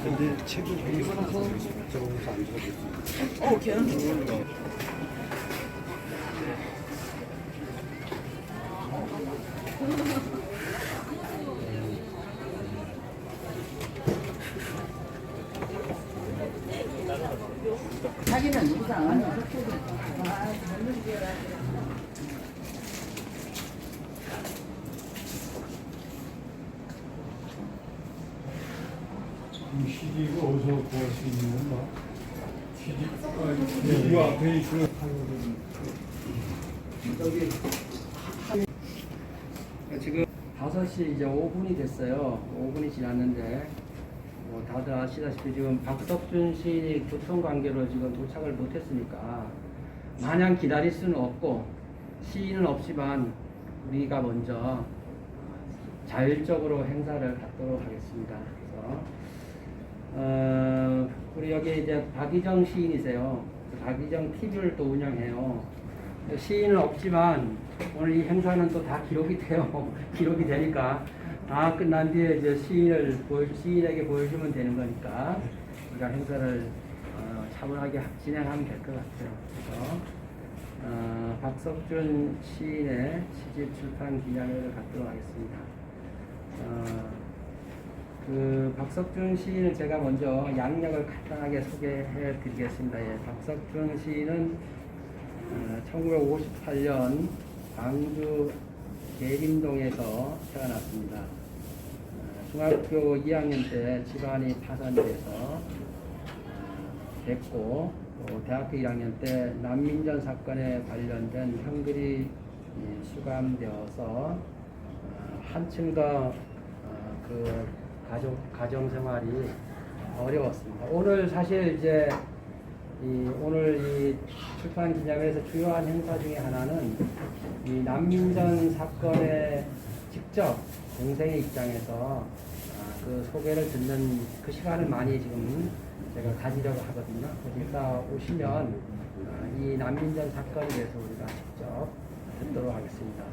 근데 책을 보고 싶어서 저거서 안 적어줬어요. 걔는 자기는 누구도 안 하냐? 이 CD가 어디서 구할 수 있는 건가? CD, 이 앞에 있는 지금 5시 이제 5분이 됐어요. 5분이 지났는데 뭐 다들 아시다시피 지금 박석준 시인이 교통관계로 지금 도착을 못했으니까 마냥 기다릴 수는 없고 시인은 없지만 우리가 먼저 자율적으로 행사를 갖도록 하겠습니다. 그래서 우리 여기 이제 박희정 시인이세요. 박희정 TV를 또 운영해요. 시인은 없지만 오늘 이 행사는 또 다 기록이 돼요. 기록이 되니까 끝난 뒤에 이제 시인에게 보여주면 되는 거니까 우리가 행사를 차분하게 진행하면 될 것 같아요. 그래서 박석준 시인의 시집 출판 기념회를 갖도록 하겠습니다. 그 박석준 시인은 제가 먼저 양력을 간단하게 소개해 드리겠습니다. 예, 박석준 시인은 1958년 광주 계림동에서 태어났습니다. 중학교 2학년 때 집안이 파산돼서 됐고, 대학교 1학년 때 난민전 사건에 관련된 형들이 수감되어서 한층 더 그 가정 생활이 어려웠습니다. 오늘 사실 이제 오늘 이 출판 기념회에서 주요한 행사 중에 하나는 이 난민전 사건에 직접 동생의 입장에서 그 소개를 듣는 그 시간을 많이 지금 제가 가지려고 하거든요. 그래서 이따 오시면 이 난민전 사건에 대해서 우리가 직접 듣도록 하겠습니다.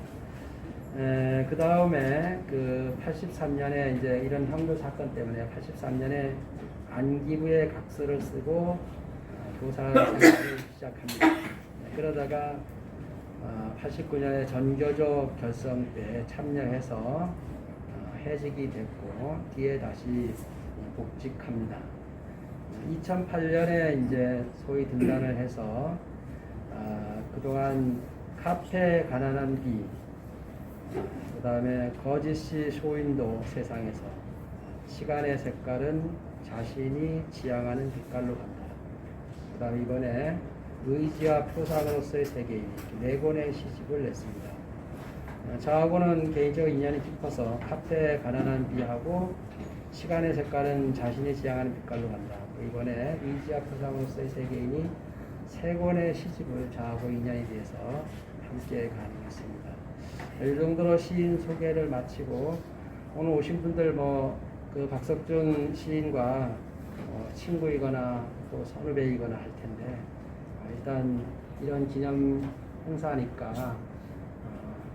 그 다음에 그 83년에 이제 이런 형들 사건 때문에 83년에 안기부의 각서를 쓰고 교사 생활을 시작합니다. 그러다가 89년에 전교조 결성 때 참여해서 해직이 됐고 뒤에 다시 복직합니다. 2008년에 이제 소위 등단을 해서 그동안 카페 가난한 비, 그 다음에 거짓이 쇼윈도 세상에서, 시간의 색깔은 자신이 지향하는 빛깔로 간다. 그 다음에 이번에 의지와 표상으로서의 세계인 4권의 시집을 냈습니다. 저하고는 개인적 인연이 깊어서 카페 가난한 비하고 시간의 색깔은 자신이 지향하는 빛깔로 간다. 이번에 의지와 표상으로서의 세계인이 3권의 시집을 저하고 인연이 돼서 함께 가능했습니다. 이 정도로 시인 소개를 마치고 오늘 오신 분들 그 박석준 시인과 친구이거나 또 선후배이거나 할 텐데 일단 이런 기념 행사니까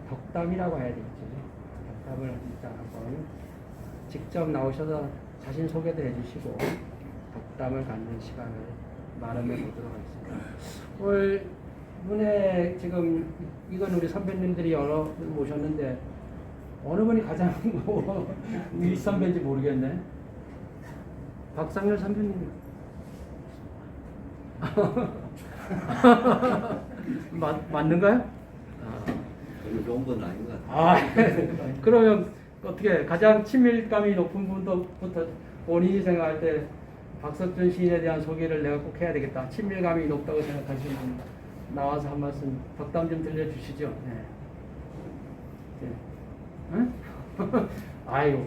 덕담이라고 해야 되겠죠. 덕담을 일단 한번 직접 나오셔서 자신 소개도 해주시고 덕담을 갖는 시간을 마련해 보도록 하겠습니다. 오늘 문에 지금 이건 우리 선배님들이 여러 분 모셨는데 어느 분이 가장 윗 선배인지 모르겠네. 박상열 선배님. 맞는가요? 별로 좋은 건 아닌 것 같아요. 그러면 어떻게 가장 친밀감이 높은 분부터 본인이 생각할 때 박석준 시인에 대한 소개를 내가 꼭 해야 되겠다. 친밀감이 높다고 생각하시는 분 나와서 한 말씀 덕담 좀 들려주시죠. 네. 네. 응? 아유,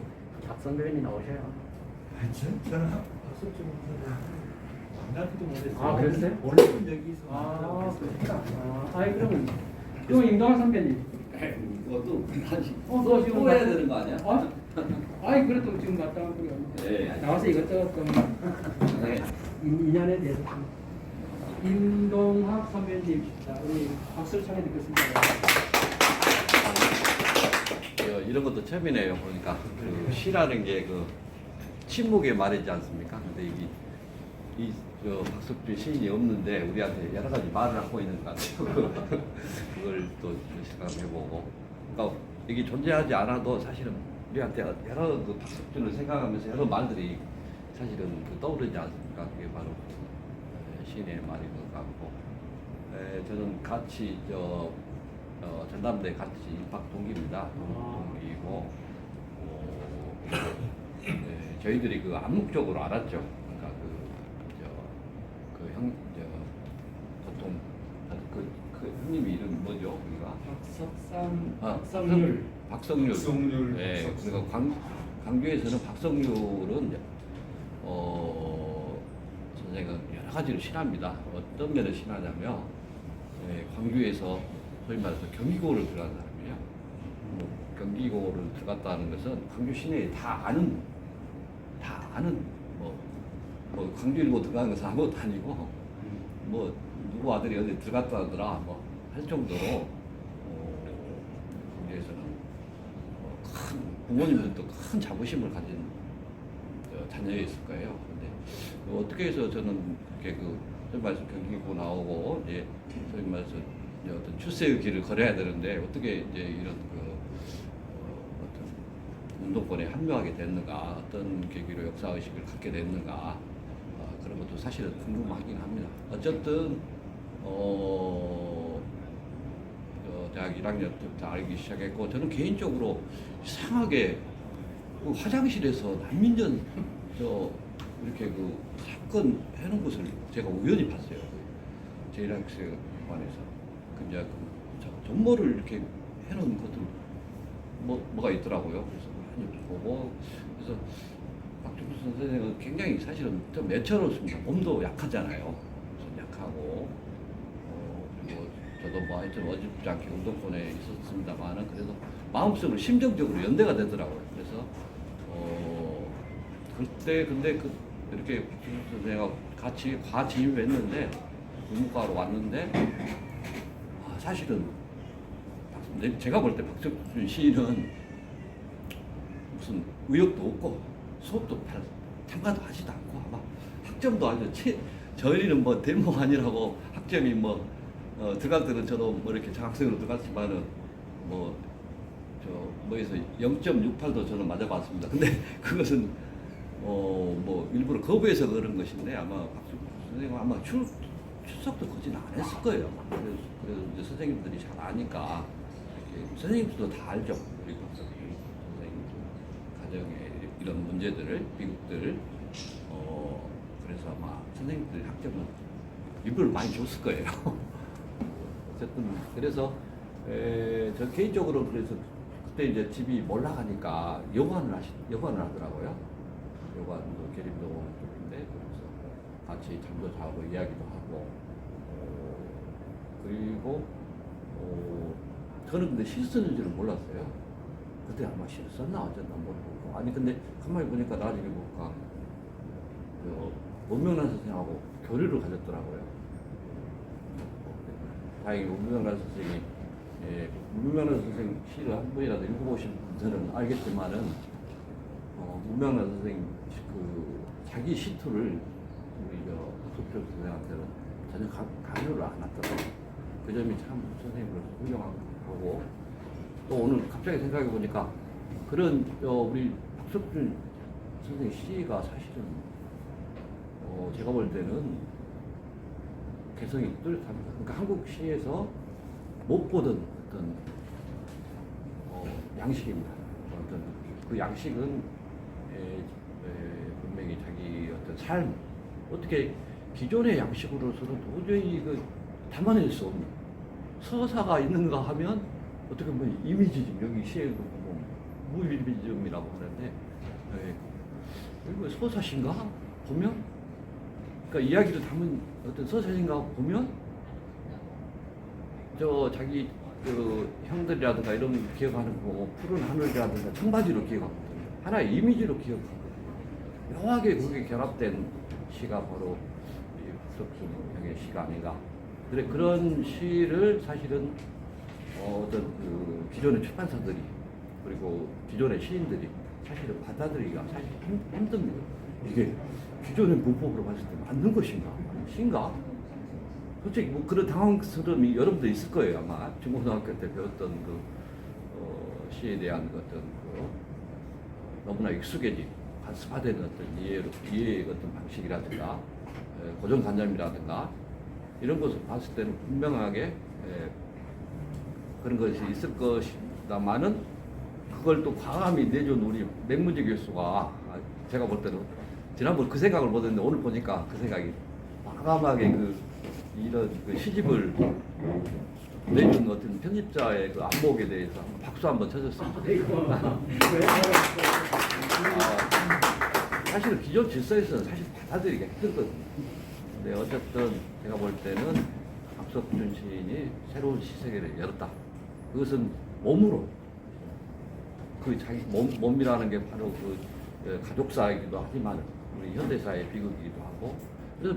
박 선배님이 나오셔요. 저는 박석준 만나기도 못했어요. 그랬어요? 원래 본 적이 있어. 그럼 임동환 선배님. 이것도 다시 너 지금 또 해야 되는 거 아니야? 그래도 지금 마땅한 소리 없는데. 네. 나와서 이것저것 좀 인연에 대해서 좀. 임동학 선배님, 자, 우리 박수를 청해 듣겠습니다. 이런 것도 처음이네요. 보니까 그 시라는 게 그 침묵의 말이지 않습니까? 근데 저 박석준 시인이 없는데 우리한테 여러 가지 말을 하고 있는 것 같아요. 그걸 또 생각해보고, 그러니까 이게 존재하지 않아도 사실은 우리한테 여러 그 박석준을 생각하면서 여러 말들이 사실은 그 떠오르지 않습니까? 그게 바로 시인의 말인 것 같고, 저는 같이 전남대 같이 입학 동기입니다. 동기이고, 저희들이 그 암묵적으로 알았죠. 그러니까 보통 그 형님이 이름 뭐죠? 우리가 박성률. 박성률. 네, 그러니까 광주에서는 박성률은 선생은 여러 가지로 신합니다. 어떤 면을 신하냐면, 광주에서 소위 말해서 경기고를 들어간 사람이에요. 경기고를 들어갔다는 것은 광주 시내에 다 아는 뭐 광주 일고 들어간 것은 아무것도 아니고, 뭐 누구 아들이 어디 들어갔다 하더라 뭐 할 정도로 광주에서는 큰 부모님들도 큰 자부심을 가진 자녀였을 거예요. 근데 어떻게 해서 저는 이렇게 소위 말해서 경기고 나오고 이제 소위 말해서 어떤 출세의 길을 걸어야 되는데 어떻게 이제 이런 어떤 운동권에 합류하게 됐는가, 어떤 계기로 역사 의식을 갖게 됐는가, 그런 것도 사실은 궁금하긴 합니다. 어쨌든 대학 1학년 때부터 알기 시작했고, 저는 개인적으로 이상하게 그 화장실에서 난민전 이렇게 그 사건 해놓은 것을 제가 우연히 봤어요. 제1학생관에서 이제 전모를 이렇게 해놓은 것들 뭐가 있더라고요. 그래서 많이 보고, 그래서 박종수 선생님은 굉장히 사실은 좀 매처롭습니다. 몸도 약하잖아요. 약하고, 그리고 저도 뭐 하여튼 어줍지 않게 운동권에 있었습니다만은 그래도 마음속으로 심정적으로 연대가 되더라고요. 그래서 그때 근데 이렇게 박종수 선생님하고 같이 과 진입했는데, 국문과로 왔는데, 사실은 제가 볼 때 박석준 시인은 무슨 의욕도 없고 수업도 참가도 하지도 않고 아마 학점도 아주 저희는 뭐 대목 아니라고 학점이 들어갈 때는 저도 뭐 이렇게 장학생으로 들어갔지만은 뭐에서 0.68도 저는 맞아봤습니다. 근데 그것은 뭐 일부러 거부해서 그런 것인데, 아마 박석준 선생님은 아마 출석도 거진 안 했을 거예요. 그래서 이제 선생님들이 잘 아니까, 선생님들도 다 알죠. 우리 박석준 선생님 가정의 이런 문제들을, 비극들. 그래서 아마 선생님들 학점은 일부러 많이 줬을 거예요. 어쨌든 그래서 저 개인적으로 그래서 그때 이제 집이 몰라가니까 여관을 하더라고요. 여관도 계림동 쪽인데, 그래서 같이 잠도 자고 이야기도 하고, 그리고 저는 근데 시 쓰는 줄은 몰랐어요. 그때 아마 시를 썼나 어쨌나 모르고, 아니 근데 가만히 보니까 나중에 보니까 문명란 선생님하고 교류를 가졌더라고요. 다행히 문명란 선생이 문명란 선생 시를 한 번이라도 읽어보신 분들은 알겠지만은 문명란 선생 자기 시투를 우리 박석준 선생한테는 전혀 강요를 안 하더라고요. 그 점이 참 선생님으로서 훌륭하고, 또 오늘 갑자기 생각해 보니까 그런 우리 박석준 선생 시가 사실은 제가 볼 때는 개성이 뚜렷합니다. 그러니까 한국 시에서 못 보던 어떤 양식입니다. 어떤 그 양식은 분명히 자기 어떤 삶, 어떻게 기존의 양식으로서는 도저히 담아낼 수 없는 서사가 있는가 하면 어떻게 보면 이미지즘, 여기 시에도 보면 무이미지즘이라고 하는데, 이거 서사신가 보면, 그러니까 이야기를 담은 어떤 서사신가 보면 자기 형들이라든가 이런 기억하는 거, 푸른 하늘이라든가 청바지로 기억하거든요. 하나의 이미지로 기억하거든요. 묘하게 그게 결합된 시가 바로 박석준 형의 시가 아닌가. 그런 시를 사실은 어떤 기존의 출판사들이 그리고 기존의 시인들이 사실은 받아들이기가 사실 힘듭니다. 이게 기존의 문법으로 봤을 때 맞는 것인가? 시인가? 솔직히 뭐 그런 당황스러움이 여러분도 있을 거예요. 아마 중고등학교 때 배웠던 그 시에 대한 어떤 그 너무나 익숙해진 관습화된 어떤 이해의 어떤 방식이라든가 고정관념이라든가 이런 것을 봤을 때는 분명하게 그런 것이 있을 것이다마는 그걸 또 과감히 내준 우리 맹문지 교수가 제가 볼 때는 지난번 그 생각을 못했는데 오늘 보니까 그 생각이 과감하게 이런 그 시집을 내준 어떤 편집자의 그 안목에 대해서 박수 한번 쳐줬습니다. 사실은 기존 질서에서는 사실 받아들이기가 힘들거든요. 근데 어쨌든 제가 볼 때는 박석준 시인이 새로운 시세계를 열었다. 그것은 몸으로 그 자기 몸이라는 게 바로 그 가족사이기도 하지만 우리 현대사의 비극이기도 하고 그래서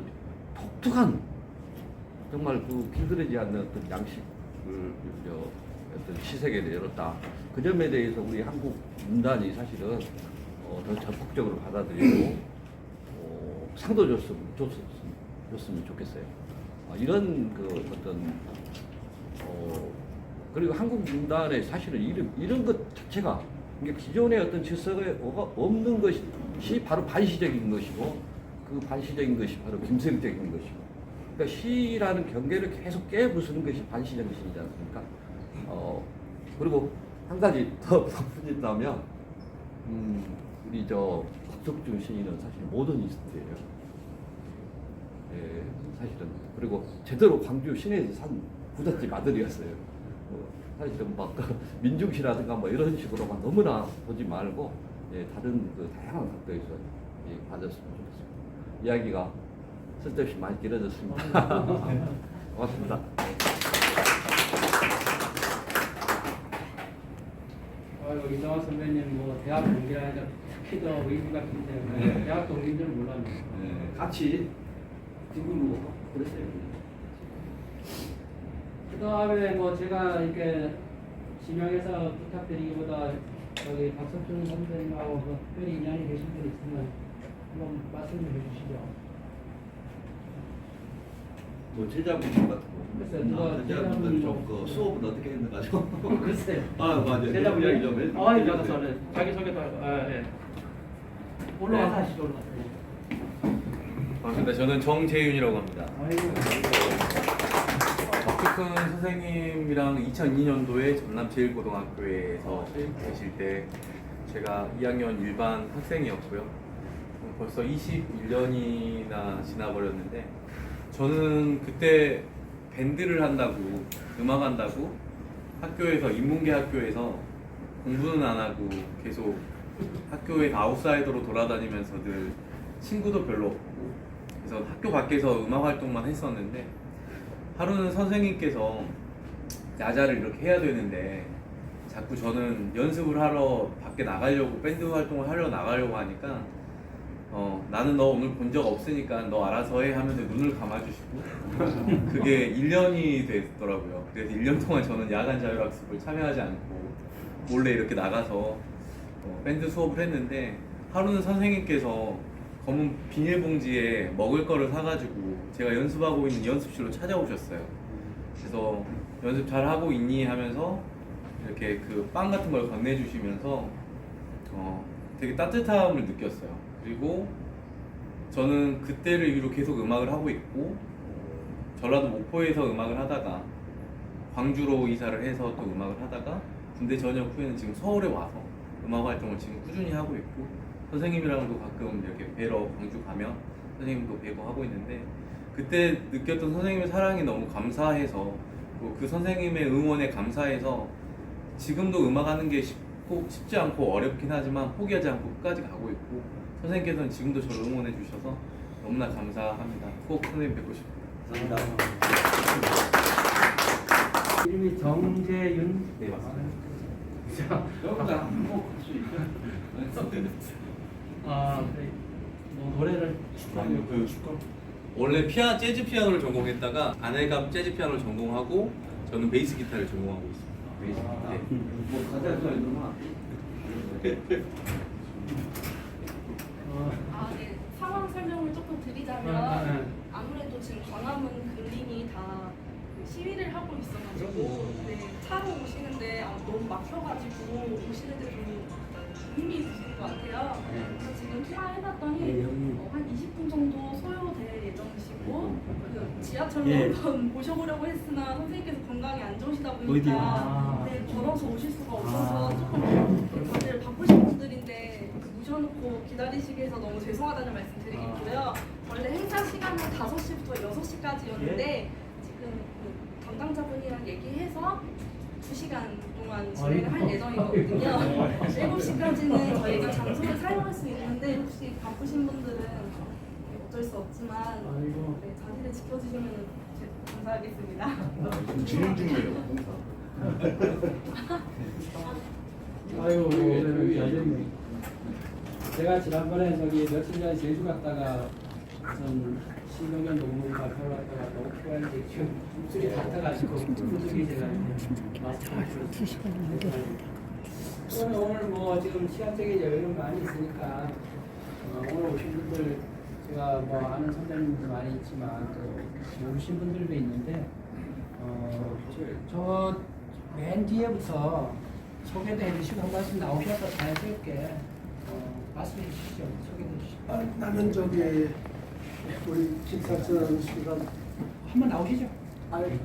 독특한 정말 그 길들이지 않는 어떤 양식을 어떤 시세계를 열었다. 그 점에 대해서 우리 한국 문단이 사실은 더 적극적으로 받아들이고 상도 줬으면 좋겠어요. 이런 그 어떤 그리고 한국 문단의 사실은 이런 것 자체가 기존의 어떤 질서가 없는 것이 바로 반시적인 것이고 그 반시적인 것이 바로 김세적인 것이고 그러니까 시라는 경계를 계속 깨부수는 것이 반시적인 시이지 않습니까? 그리고 한 가지 더 덧붙인다면 우리 박석준 시인은 사실 모더니스트예요. 예, 사실은 그리고 제대로 광주 시내에서 산 부잣집 아들이었어요. 사실은 막 민중시라든가 뭐 이런 식으로만 너무나 보지 말고 다른 그 다양한 각도에서 봐줬으면 좋겠습니다. 이야기가 쓸데없이 많이 길어졌습니다. 고맙습니다. 이정화 선배님 뭐 대학 동기라니까 특히 더 의미가 큰 때문에 대학 동기인 줄 몰랐네요. 같이 지금 그랬어요. 그다음에 뭐 제가 이렇게 지명해서 부탁드리기보다 여기 박석준 선생님하고 특별히 인연이 계신 분 있으면 한번 말씀을 해주시죠. 뭐 제자분 같은 거. 글쎄요, 누가 제자분들 좀그 수업은 어떻게 했는가죠? 글쎄요. 맞아요. 제자분 이야기 좀 해. 저는 자기 소개도 올라가서 하시죠, 올라가서. 반갑습니다. 저는 정재윤이라고 합니다. 아이고. 박석준 선생님이랑 2002년도에 전남 제1고등학교에서 계실 때 제가 2학년 일반 학생이었고요. 벌써 21년이나 지나버렸는데 저는 그때 밴드를 한다고 음악 한다고 학교에서 인문계 학교에서 공부는 안 하고 계속 학교에서 아웃사이더로 돌아다니면서 늘 친구도 별로 없고 그래서 학교 밖에서 음악 활동만 했었는데 하루는 선생님께서 야자를 이렇게 해야 되는데 자꾸 저는 연습을 하러 밖에 나가려고 밴드 활동을 하러 나가려고 하니까 나는 너 오늘 본 적 없으니까 너 알아서 해 하면서 눈을 감아주시고 그게 1년이 됐더라고요. 그래서 1년 동안 저는 야간 자율학습을 참여하지 않고 몰래 이렇게 나가서 밴드 수업을 했는데 하루는 선생님께서 검은 비닐봉지에 먹을 거를 사가지고 제가 연습하고 있는 연습실로 찾아오셨어요. 그래서 연습 잘 하고 있니 하면서 이렇게 그 빵 같은 걸 건네주시면서 되게 따뜻함을 느꼈어요. 그리고 저는 그때를 이후로 계속 음악을 하고 있고 전라도 목포에서 음악을 하다가 광주로 이사를 해서 또 음악을 하다가 군대 전역 후에는 지금 서울에 와서 음악 활동을 지금 꾸준히 하고 있고 선생님이랑도 가끔 이렇게 뵈러 광주 가면 선생님도 뵈고 하고 있는데 그때 느꼈던 선생님의 사랑이 너무 감사해서 그 선생님의 응원에 감사해서 지금도 음악하는 게 쉽지 않고 어렵긴 하지만 포기하지 않고 끝까지 가고 있고 선생님께서는 지금도 저를 응원해 주셔서 너무나 감사합니다. 꼭 선생님 뵙고 싶습니다. 감사합니다. 이름이 정재윤. 네, 맞습니다. 여기다 한곡 할 수 있죠? 뭐 노래를 그 축구. 원래 재즈 피아노를 전공했다가 아내가 재즈 피아노를 전공하고 저는 베이스 기타를 전공하고 있습니다. 뭐 가자서 이러면 네. 상황 설명을 조금 드리자면 아무래도 지금 광화문 근린이 다그 시위를 하고 있어가지고 차로 오시는데 너무 막혀가지고 오시는데 좀 힘이 있으신 것 같아요. 그래서 지금 통화해봤더니 한 20분 정도 소요될 예정이시고 그 지하철로 한번 모셔보려고 했으나 선생님께서 건강이 안 좋으시다 보니까 걸어서 오실 수가 없어서 조금 다들 바쁘신 분들인데 모셔놓고 기다리시게 해서 너무 죄송하다는 말씀 드리겠고요. 원래 행사 시간은 5시부터 6시까지였는데 지금 그 담당자분이랑 얘기해서 2시간 동안 진행을 할 예정이거든요. 7시까지는 저희가 장소를 사용할 수 있는데 혹시 바쁘신 분들은 어쩔 수 없지만 자리를 지켜주시면 감사하겠습니다. 진행 중이에요. 아유, 오늘은 제가 지난번에 며칠 전에 제주 갔다가 전 신경련 논문 발표를 하다가 너무 피곤한데 지금 입술이 닿아가지고 부득이 제가 마스크를 그러면 오늘 뭐 지금 시간적인 여유는 많이 있으니까 오늘 오신 분들 제가 뭐 아는 선생님도 많이 있지만 또 모르신 분들도 있는데 저 맨 뒤에부터 소개도 해주시고 한 말씀 나오셔서 자연스럽게 말씀해 주시죠. 소개해 주시죠. 나는 저기 우리 김탁선 씨가 한번 나오시죠.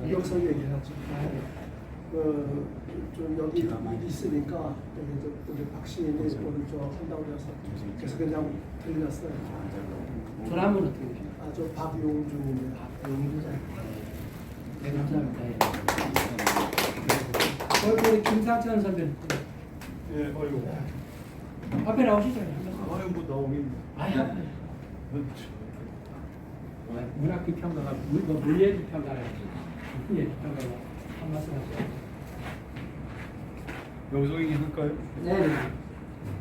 여기서 얘기하죠. 좀 여기 일이 있으니까 여기 우리 박시인이 오늘 한다고 그래서 그냥 들렸어요. 전화번호 어떻게 되십니까? 저 박용준입니다. 박용준. 네, 감사합니다. 우리 김상천 선배님. 예, 어이구. 앞에 나오시죠. 뭐 나오긴. 아야. 문학기 평가가 물리학 평가를 물리학 평가가 한 말씀 하세요. 여기서 얘기할까요? 네.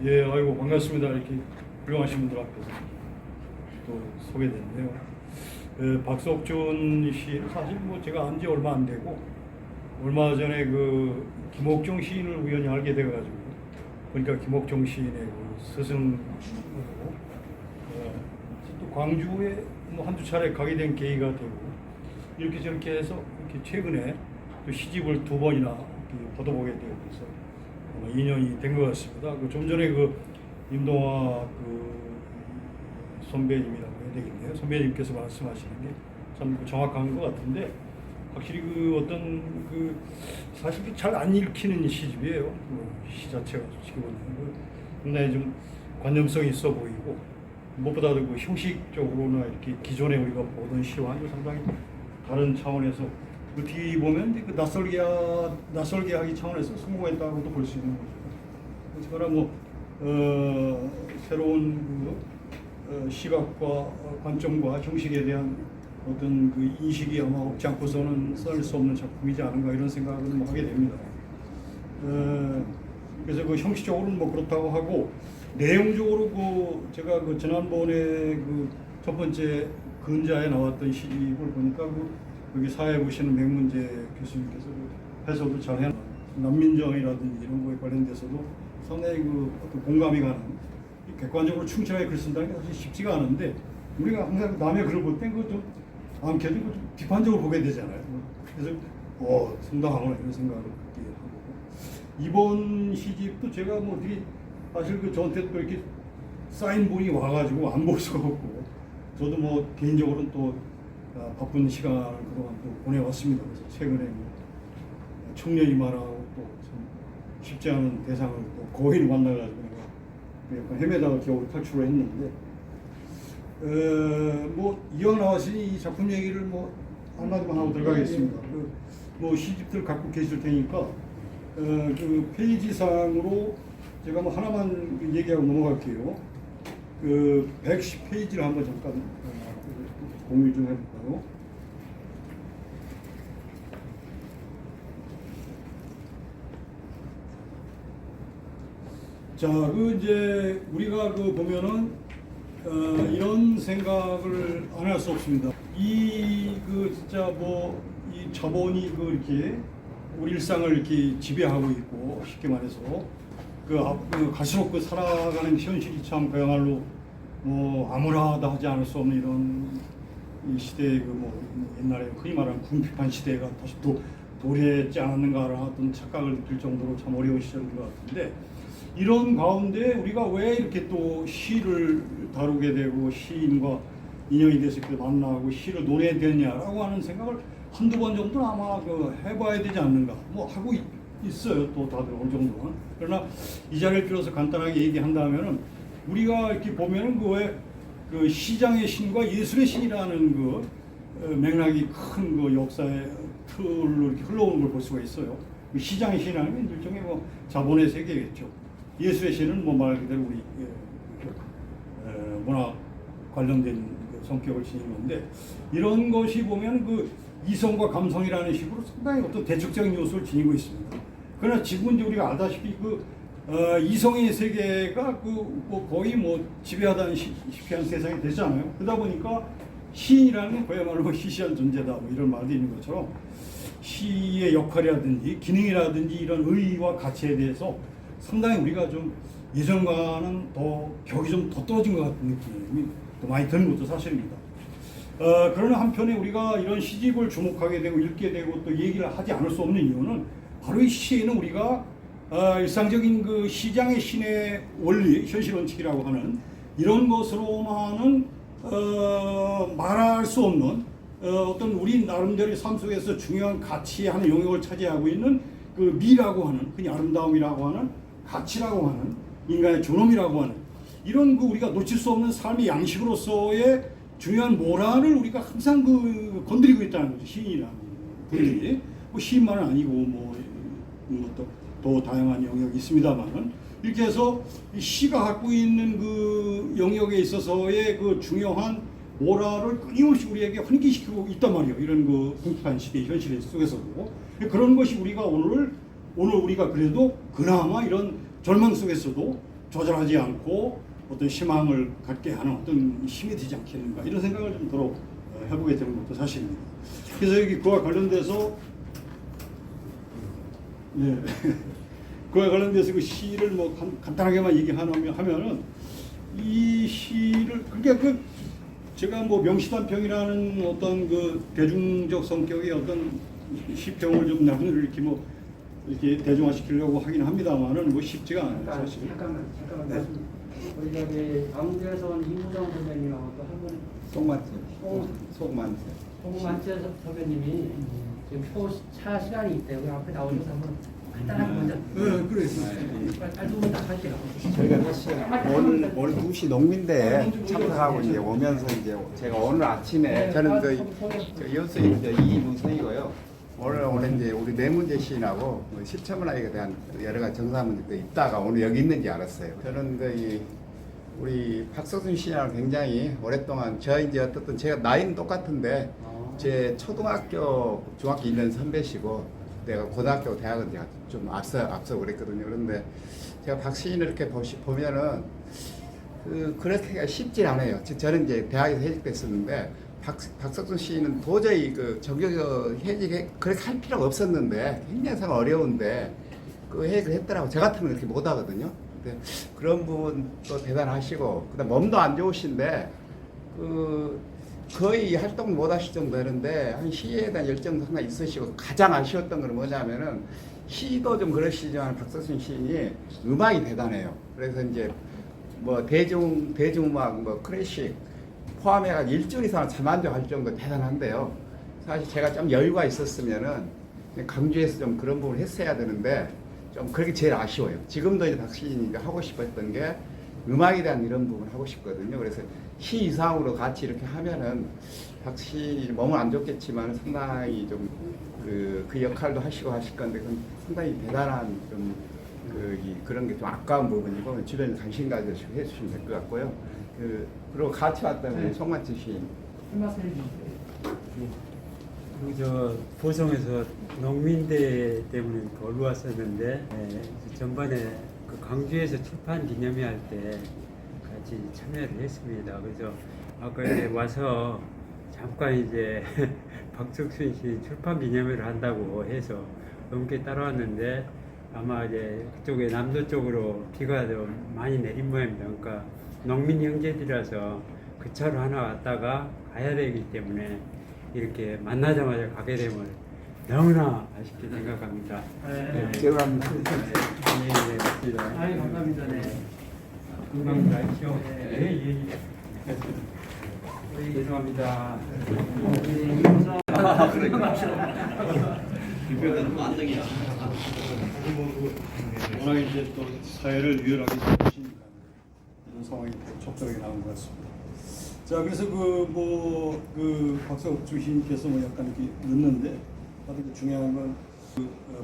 예, 아이고 반갑습니다. 이렇게 훌륭하신 분들 앞에서 또 소개됐네요. 박석준 시 사실 뭐 제가 안 지 얼마 안 되고 얼마 전에 그 김옥종 시인을 우연히 알게 돼가지고 그러니까 김옥종 시인의 그 스승으로 또 광주에 뭐 한두 차례 가게 된 계기가 되고 이렇게 저렇게 해서 이렇게 최근에 또 시집을 2번이나 받아보게 되고 있어서 아마 2년이 된 것 같습니다. 좀 전에 그 임동화 그 선배님이라고 해야 되겠네요. 선배님께서 말씀하시는 게 참 정확한 것 같은데 확실히 그 어떤 그 사실 잘 안 읽히는 시집이에요. 시 자체가 솔직히 보면 상당히 좀 관념성이 있어 보이고 무엇보다도 그 형식적으로나 이렇게 기존에 우리가 보던 시와는 상당히 다른 차원에서 어떻게 보면 그 낯설게 하기 차원에서 성공했다고도 볼 수 있는 거죠. 그러나 뭐 새로운 그 시각과 관점과 형식에 대한 어떤 그 인식이 아마 없지 않고서는 써낼 수 없는 작품이지 않은가 이런 생각을 뭐 하게 됩니다. 그래서 그 형식적으로는 뭐 그렇다고 하고 내용적으로 그 제가 그 지난번에 그 첫 번째 근자에 나왔던 시집을 보니까 그 여기 사회 보시는 맥문재 교수님께서 그 해석을 잘 해놨. 난민정이라든지 이런 거에 관련돼서도 상당히 그 어떤 공감이 가는 객관적으로 충실하게 글 쓴다는 게 사실 쉽지가 않은데 우리가 항상 남의 글을 볼 때 그 좀 암캐도 좀 비판적으로 보게 되잖아요. 그래서 상당하구나 이런 생각을 갖게 하고 이번 시집도 제가 뭐 어떻게 사실 그 저한테 또 이렇게 사인본이 와가지고 안 볼 수가 없고 저도 뭐 개인적으로는 또 바쁜 시간을 그동안 또 보내왔습니다. 그래서 최근에 뭐 청년이 말하고 또 참 쉽지 않은 대상을 또 거의 만나가지고 내가 약간 헤매다가 겨우 탈출을 했는데 뭐 이왕 나왔으니 이 작품 얘기를 뭐 한마디만 하고 들어가겠습니다. 뭐 시집들 갖고 계실 테니까 그 페이지상으로 제가 뭐 하나만 얘기하고 넘어갈게요. 그 110페이지를 한번 잠깐 공유 좀 해볼까요? 자, 그 이제 우리가 그 보면은 이런 생각을 안 할 수 없습니다. 이 그 진짜 뭐 이 자본이 그 이렇게 우리 일상을 이렇게 지배하고 있고 쉽게 말해서 갈수록 그 살아가는 현실이 참 그야말로 뭐 아무나도 하지 않을 수 없는 이런 이 시대의 뭐 옛날에 흔히 말하는 궁핍한 시대가 다시 또 도래했지 않았는가라는 어떤 착각을 느낄 정도로 참 어려운 시절인 것 같은데, 이런 가운데 우리가 왜 이렇게 또 시를 다루게 되고 시인과 인연이 돼서 이렇게 만나고 시를 논해야 되냐라고 하는 생각을 한두 번 정도는 아마 해봐야 되지 않는가, 뭐 하고 있어요 또 다들 어느 정도는. 그러나 이 자리를 빌어서 간단하게 얘기한다면은 우리가 이렇게 보면은 그 시장의 신과 예술의 신이라는 맥락이 큰 역사의 틀로 이렇게 흘러오는 걸 볼 수가 있어요. 시장의 신이라는 건 일종의 자본의 세계겠죠. 예술의 신은 말 그대로 우리 문화 관련된 성격을 지닌 건데, 이런 것이 보면 이성과 감성이라는 식으로 상당히 어떤 대척적인 요소를 지니고 있습니다. 그러나 지금 이제 우리가 알다시피 이성의 세계가 거의 지배하다시피 한 세상이 됐잖아요. 그러다 보니까 시인이라는 건 그야말로 시시한 존재다, 이런 말도 있는 것처럼 시의 역할이라든지 기능이라든지 이런 의의와 가치에 대해서 상당히 우리가 좀 예전과는 격이 좀 더 떨어진 것 같은 느낌이 또 많이 드는 것도 사실입니다. 그러나 한편에 우리가 이런 시집을 주목하게 되고 읽게 되고 또 얘기를 하지 않을 수 없는 이유는 바로 이 시에는 우리가 일상적인 시장의 신의 원리, 현실 원칙이라고 하는 이런 것으로만은 말할 수 없는 어떤 우리 나름대로의 삶 속에서 중요한 가치하는 영역을 차지하고 있는 미라고 하는, 흔히 아름다움이라고 하는, 가치라고 하는, 인간의 존엄이라고 하는 이런 우리가 놓칠 수 없는 삶의 양식으로서의 중요한 모랄을 우리가 항상 건드리고 있다는 거죠. 시인이라는 분들이 시인만은 아니고 더 다양한 영역이 있습니다만은, 이렇게 해서 시가 갖고 있는 영역에 있어서의 중요한 모랄을 끊임없이 우리에게 환기시키고 있단 말이에요. 이런 궁핍한 시대 현실 속에서도. 그런 것이 우리가 오늘 우리가 그래도 그나마 이런 절망 속에서도 좌절하지 않고 어떤 희망을 갖게 하는 어떤 힘이 되지 않겠는가, 이런 생각을 좀 더 해보게 되는 것도 사실입니다. 그래서 여기 그와 관련돼서 그와 관련돼서 시를 간단하게만 얘기하면은 이 시를 그러니까 제가 명시단평이라는 어떤 대중적 성격의 어떤 시평을 좀 나름대로 이렇게 대중화시키려고 하긴 합니다만은 쉽지가 않아요, 사실. 잠깐만. 우리 광주에서 온 이무정 선배님하고 또 한 분 송만채 선배님이 지금 차 시간이 있대요. 앞에 나오셔서 한번 간단하게 먼저. 그래. 빨리 두분 다 하시라고. 저희가 오늘 2시 농민대에 참석하고 이제 오면서 이제 제가 오늘 아침에 저는 여수의 이문성이고요. 오늘 이제 우리 내문제 시인하고 실천문화에 대한 여러 가지 정사문제도 있다가 오늘 여기 있는지 알았어요. 저는 우리 박석순 시인하고 굉장히 오랫동안 이제 어떻든 제가 나이는 똑같은데 제 초등학교, 중학교 1년 선배시고 내가 고등학교, 대학은 제가 좀 앞서 그랬거든요. 그런데 제가 박 시인을 이렇게 보면은 그렇게 쉽지 않아요. 저는 이제 대학에서 해직됐었는데 박석순 시인은 도저히 정규직 해직 그렇게 할 필요가 없었는데 굉장히 어려운데 해직을 했더라고. 저 같으면 그렇게 못 하거든요. 근데 그런 부분도 대단하시고, 그다음 몸도 안 좋으신데 거의 활동을 못 하실 정도 되는데 시에 대한 열정도 상당히 있으시고, 가장 아쉬웠던 건 뭐냐면은 시도 좀 그러시지만 박석순 시인이 음악이 대단해요. 그래서 이제 대중음악 클래식 포함해가지고 일주일 이상 잠안정할 정도 대단한데요. 사실 제가 좀 여유가 있었으면은 강주에서 좀 그런 부분을 했어야 되는데 좀 그게 제일 아쉬워요. 지금도 이제 박시인이 하고 싶었던 게 음악에 대한 이런 부분을 하고 싶거든요. 그래서 시 이상으로 같이 이렇게 하면은 박시인이 몸은 안 좋겠지만 상당히 좀 그 역할도 하시고 하실 건데 그건 상당히 대단한 좀 그런 게 좀 아까운 부분이고 주변에 관심 가져주시고 해주시면 될 것 같고요. 그리고 같이 왔다면 송만채 시인. 말씀 해주세요. 저 보성에서 농민대 때문에 올라왔었는데 전번에 광주에서 출판 기념회 할 때 같이 참여를 했습니다. 그래서 아까 이제 와서 잠깐 이제 박석순 씨 출판 기념회를 한다고 해서 넘게 따라왔는데 아마 이제 그쪽에 남도 쪽으로 비가 좀 많이 내린 모양입니다. 그러니까 농민 형제들이라서 그 차로 하나 왔다가 가야 되기 때문에 이렇게 만나자마자 가게 됨을 너무나 아쉽게 생각합니다. 네. 죄송합니다. 네, 맞습니다. 아유, 감사합니다. 네. 건강 가십시오. 네. 예, 예. 우리 죄송합니다. 우리 형사 비표가 너무 안정이야. 워낙 이제 또 사회를 유연하게 보시니까 이런 상황이 적절하게 나온 것 같습니다. 자, 그래서 박석준 시인께서 뭐 약간 이렇게 늦는데, 다들 그 중요한 건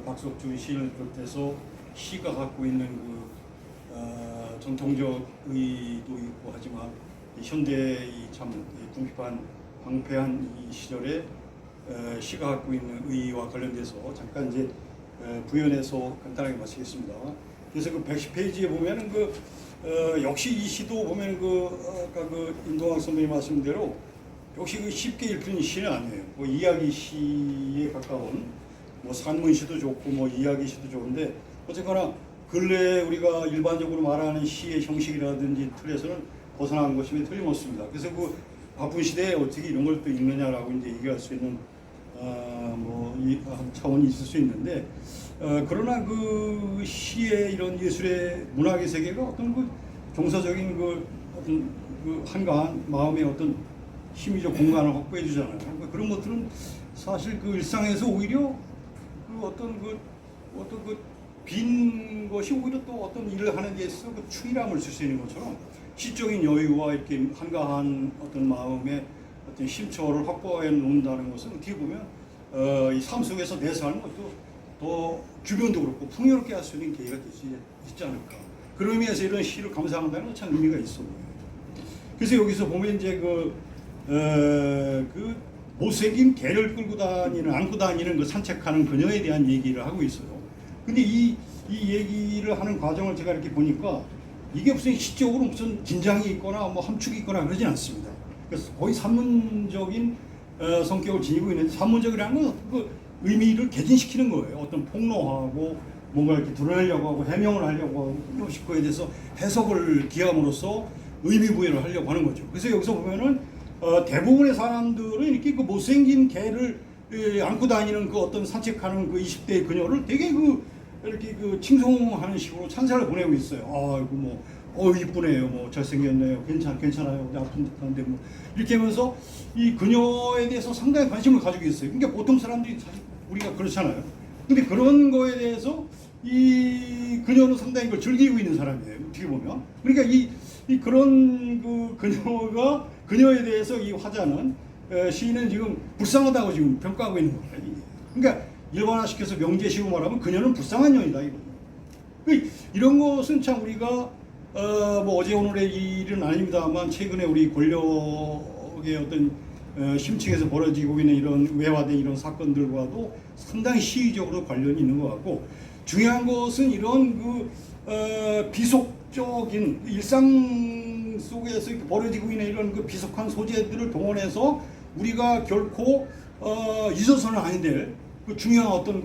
박석준 시인을 비롯해서 시가 갖고 있는 전통적 의도 있고 하지만 현대의 참 궁핍한 황폐한 이 시절에 시가 갖고 있는 의와 관련돼서 잠깐 이제 부연해서 간단하게 마치겠습니다. 그래서 그 110페이지에 보면은 역시 이 시도 보면 아까 임동학 선배님 말씀대로 역시 쉽게 읽히는 시는 아니에요. 이야기 시에 가까운 산문 시도 좋고 이야기 시도 좋은데 어쨌거나 근래 우리가 일반적으로 말하는 시의 형식이라든지 틀에서는 벗어난 것임이 틀림없습니다. 그래서 바쁜 시대에 어떻게 이런 걸 또 읽느냐라고 이제 얘기할 수 있는 이 차원이 있을 수 있는데 그러나 그 시의 이런 예술의 문학의 세계가 어떤 정서적인 어떤 한가한 마음의 어떤 심리적 공간을 확보해 주잖아요. 그런 것들은 사실 일상에서 오히려 빈 것이 오히려 또 어떤 일을 하는 데 있어서 충실함을 줄 수 있는 것처럼 시적인 여유와 이렇게 한가한 어떤 마음의 어떤 심처를 확보해 놓는다는 것은 어떻게 보면 이 삶 속에서 내 삶을 더 주변도 그렇고 풍요롭게 할 수 있는 계기가 될 수 있지 않을까. 그런 의미에서 이런 시를 감상한다는 건 참 의미가 있어 보여요. 그래서 여기서 보면 이제 못생긴 개를 끌고 다니는, 안고 다니는 산책하는 그녀에 대한 얘기를 하고 있어요. 근데 이 얘기를 하는 과정을 제가 이렇게 보니까 이게 무슨 시적으로 무슨 긴장이 있거나 함축이 있거나 그러진 않습니다. 그래서 거의 산문적인 성격을 지니고 있는데, 산문적이라는 건 의미를 개진시키는 거예요. 어떤 폭로하고 뭔가 이렇게 드러내려고 하고 해명을 하려고 하고 끊임없이 그에 대해서 해석을 기함으로써 의미 부여를 하려고 하는 거죠. 그래서 여기서 보면은 대부분의 사람들은 이렇게 못생긴 개를 안고 다니는 어떤 산책하는 20대의 그녀를 되게 이렇게 칭송하는 식으로 찬사를 보내고 있어요. 이쁘네요. 잘생겼네요. 괜찮아요. 아픈 듯한데 이렇게 하면서 이 그녀에 대해서 상당히 관심을 가지고 있어요. 그러니까 보통 사람들이 사실 우리가 그렇잖아요. 근데 그런 거에 대해서 이 그녀는 상당히 이걸 즐기고 있는 사람이에요. 어떻게 보면. 그러니까 그런 그녀에 대해서 이 화자는 시인은 지금 불쌍하다고 지금 평가하고 있는 거예요. 그러니까 일반화시켜서 명제시로 말하면 그녀는 불쌍한 년이다 이거예요. 이런 것은 참 우리가 어제 오늘의 일은 아닙니다만 최근에 우리 권력의 어떤 심층에서 벌어지고 있는 이런 외화된 이런 사건들과도 상당히 시의적으로 관련이 있는 것 같고, 중요한 것은 이런 비속적인 일상 속에서 이렇게 벌어지고 있는 이런 비속한 소재들을 동원해서 우리가 결코 잊어서는 안 될 중요한 어떤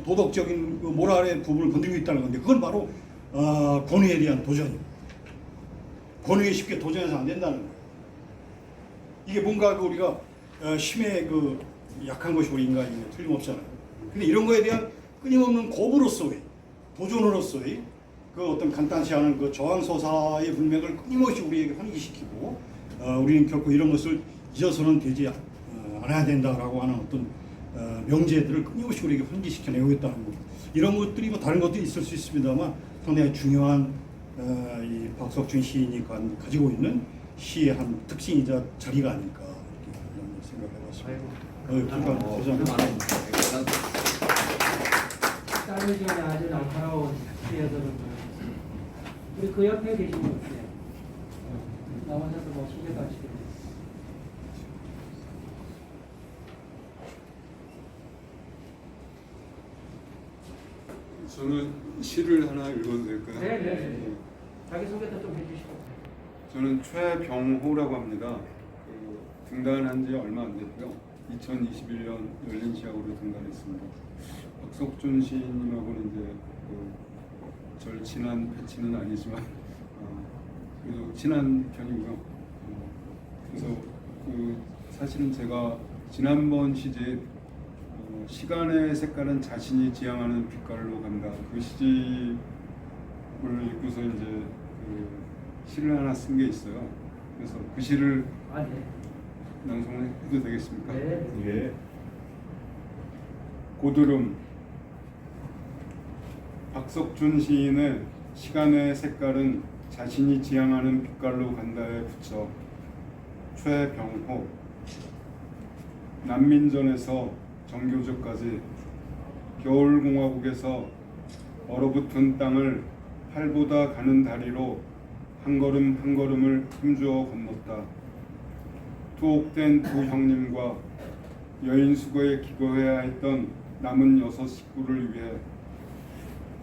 도덕적인 모랄의 부분을 건드리고 있다는 건데, 그건 바로 권위에 대한 도전입니다. 권위에 쉽게 도전해서 안 된다는 거예요. 이게 뭔가 우리가 힘의 약한 것이 우리 인간이 틀림없잖아요. 근데 이런 거에 대한 끊임없는 고부로서의 도전으로서의 어떤 간단치 않은 저항소사의 문맥을 끊임없이 우리에게 환기시키고, 우리는 결코 이런 것을 잊어서는 되지 않아야 된다라고 하는 어떤 명제들을 끊임없이 우리에게 환기시켜내고 있다는 것. 이런 것들이 다른 것도 있을 수 있습니다만 상당히 중요한 이 박석준 시인이 가지고 있는 시의 한 특징이자 자리가 아닐까 이렇게 생각해봤습니다. 딸을 전에 아주 날카로운 시에서는 우리 그 옆에 계신 분 같아요. 나와서도 소개도 하시겠네요. 저는 시를 하나 읽어도 될까요? 네. 자기 소개도 좀 해주시고. 저는 최병호라고 합니다. 등단한 지 얼마 안 됐고요. 2021년 열린시학으로 등단했습니다. 박석준 시인님하고는 이제 절친한 패치는 아니지만 그래도 친한 편이고요. 그래서 사실은 제가 지난번 시집 시간의 색깔은 자신이 지향하는 빛깔로 간다. 그 시집을 읽고서 이제 시를 하나 쓴 게 있어요. 그래서 그 시를 낭송을 해도 되겠습니까? 네. 예. 고드름. 박석준 시인의 시간의 색깔은 자신이 지향하는 빛깔로 간다에 붙여 최병호. 난민전에서 정교조까지 겨울공화국에서 얼어붙은 땅을 팔보다 가는 다리로 한 걸음 한 걸음을 힘주어 건넜다. 투옥된 두 형님과 여인수거에 기거해야 했던 남은 6 식구를 위해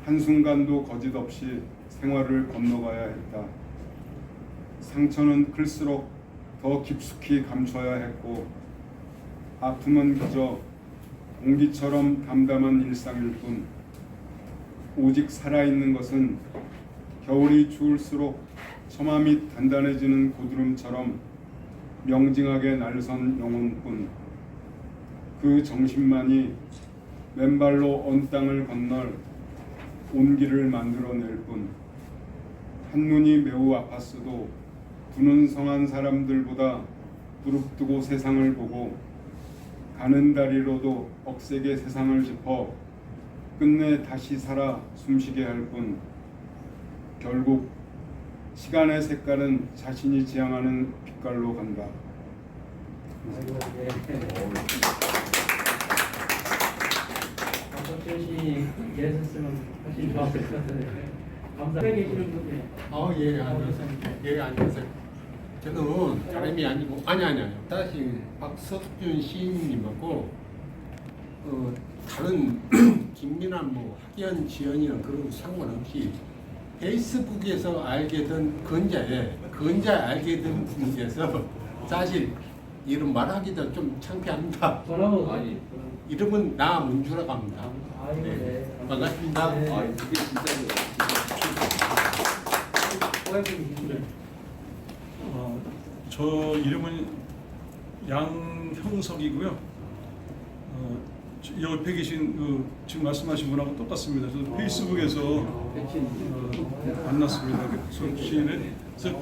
한순간도 거짓없이 생활을 건너가야 했다. 상처는 클수록 더 깊숙이 감춰야 했고 아픔은 그저 공기처럼 담담한 일상일 뿐 오직 살아있는 것은 겨울이 추울수록 처마 밑 단단해지는 고드름처럼 명징하게 날선 영혼뿐 그 정신만이 맨발로 언 땅을 건널 온기를 만들어낼 뿐 한눈이 매우 아팠어도 두는 성한 사람들보다 부릅뜨고 세상을 보고 가는 다리로도 억세게 세상을 짚어 끝내 다시 살아 숨쉬게 할 뿐 결국 시간의 색깔은 자신이 지향하는 빛깔로 간다. 아이고, 예. 박석준 씨 계셨으면 훨씬 좋았을 것 같은데. 감사해 계시는 분들. 예, 안녕하세요. 예, 안녕하세요. 저는 다름이 아니고 아니요. 다시 박석준 시인님하고 다른 김민환 뭐 학연 지연이나 그런 거 상관없이 페이스북에서 알게 된 건자에 알게 된 분께서 사실 이름 말하기도 좀 창피합니다. 전화번호. 이름은 나문주라고 합니다. 아이고, 네. 반갑습니다. 네. 아, 이게 진짜 저 이름은 양형석이고요. 옆에 계신 지금 말씀하신 분하고 똑같습니다. 저도 페이스북에서 만났습니다. 시인을. 그래서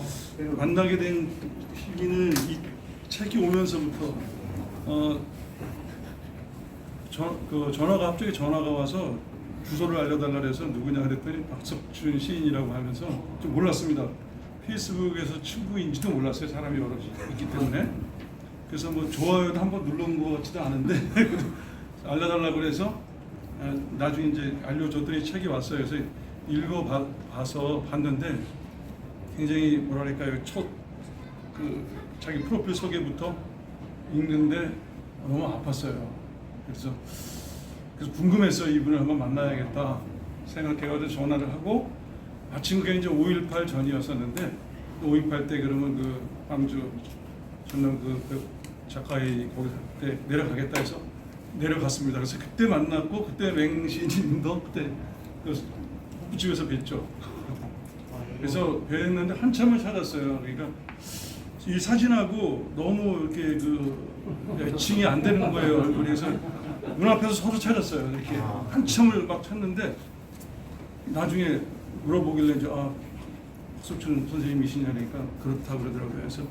만나게 된 시기는 이 책이 오면서부터 갑자기 전화가 와서 주소를 알려달라 그래서 누구냐 그랬더니 박석준 시인이라고 하면서 좀 몰랐습니다. 페이스북에서 친구인지도 몰랐어요. 사람이 여럿이 있기 때문에. 그래서 뭐 좋아요도 한번 눌러본 것 같지도 않은데 알려달라고 그래서 나중에 이제 알려줬더니 책이 왔어요. 그래서 읽어봐서 봤는데 굉장히 뭐랄까요, 자기 프로필 소개부터 읽는데 너무 아팠어요. 그래서 궁금해서 이분을 한번 만나야겠다 생각해가지고 전화를 하고 마침 그게 이제 5.18 전이었었는데 5.18 때 그러면 그 광주 전남 그 작가의 거기 때 내려가겠다 해서 내려갔습니다. 그래서 그때 만났고 그때 맹신님도 그때 그 집에서 뵀죠. 그래서 뵀는데 한참을 찾았어요. 그러니까 이 사진하고 너무 이렇게 애칭이 안 되는 거예요, 얼굴이. 그래서 눈앞에서 서로 찾았어요. 이렇게 한참을 막 찾는데 나중에 물어보길래 이제 박석준 선생님이시냐니까 그렇다고 그러더라고요. 그래서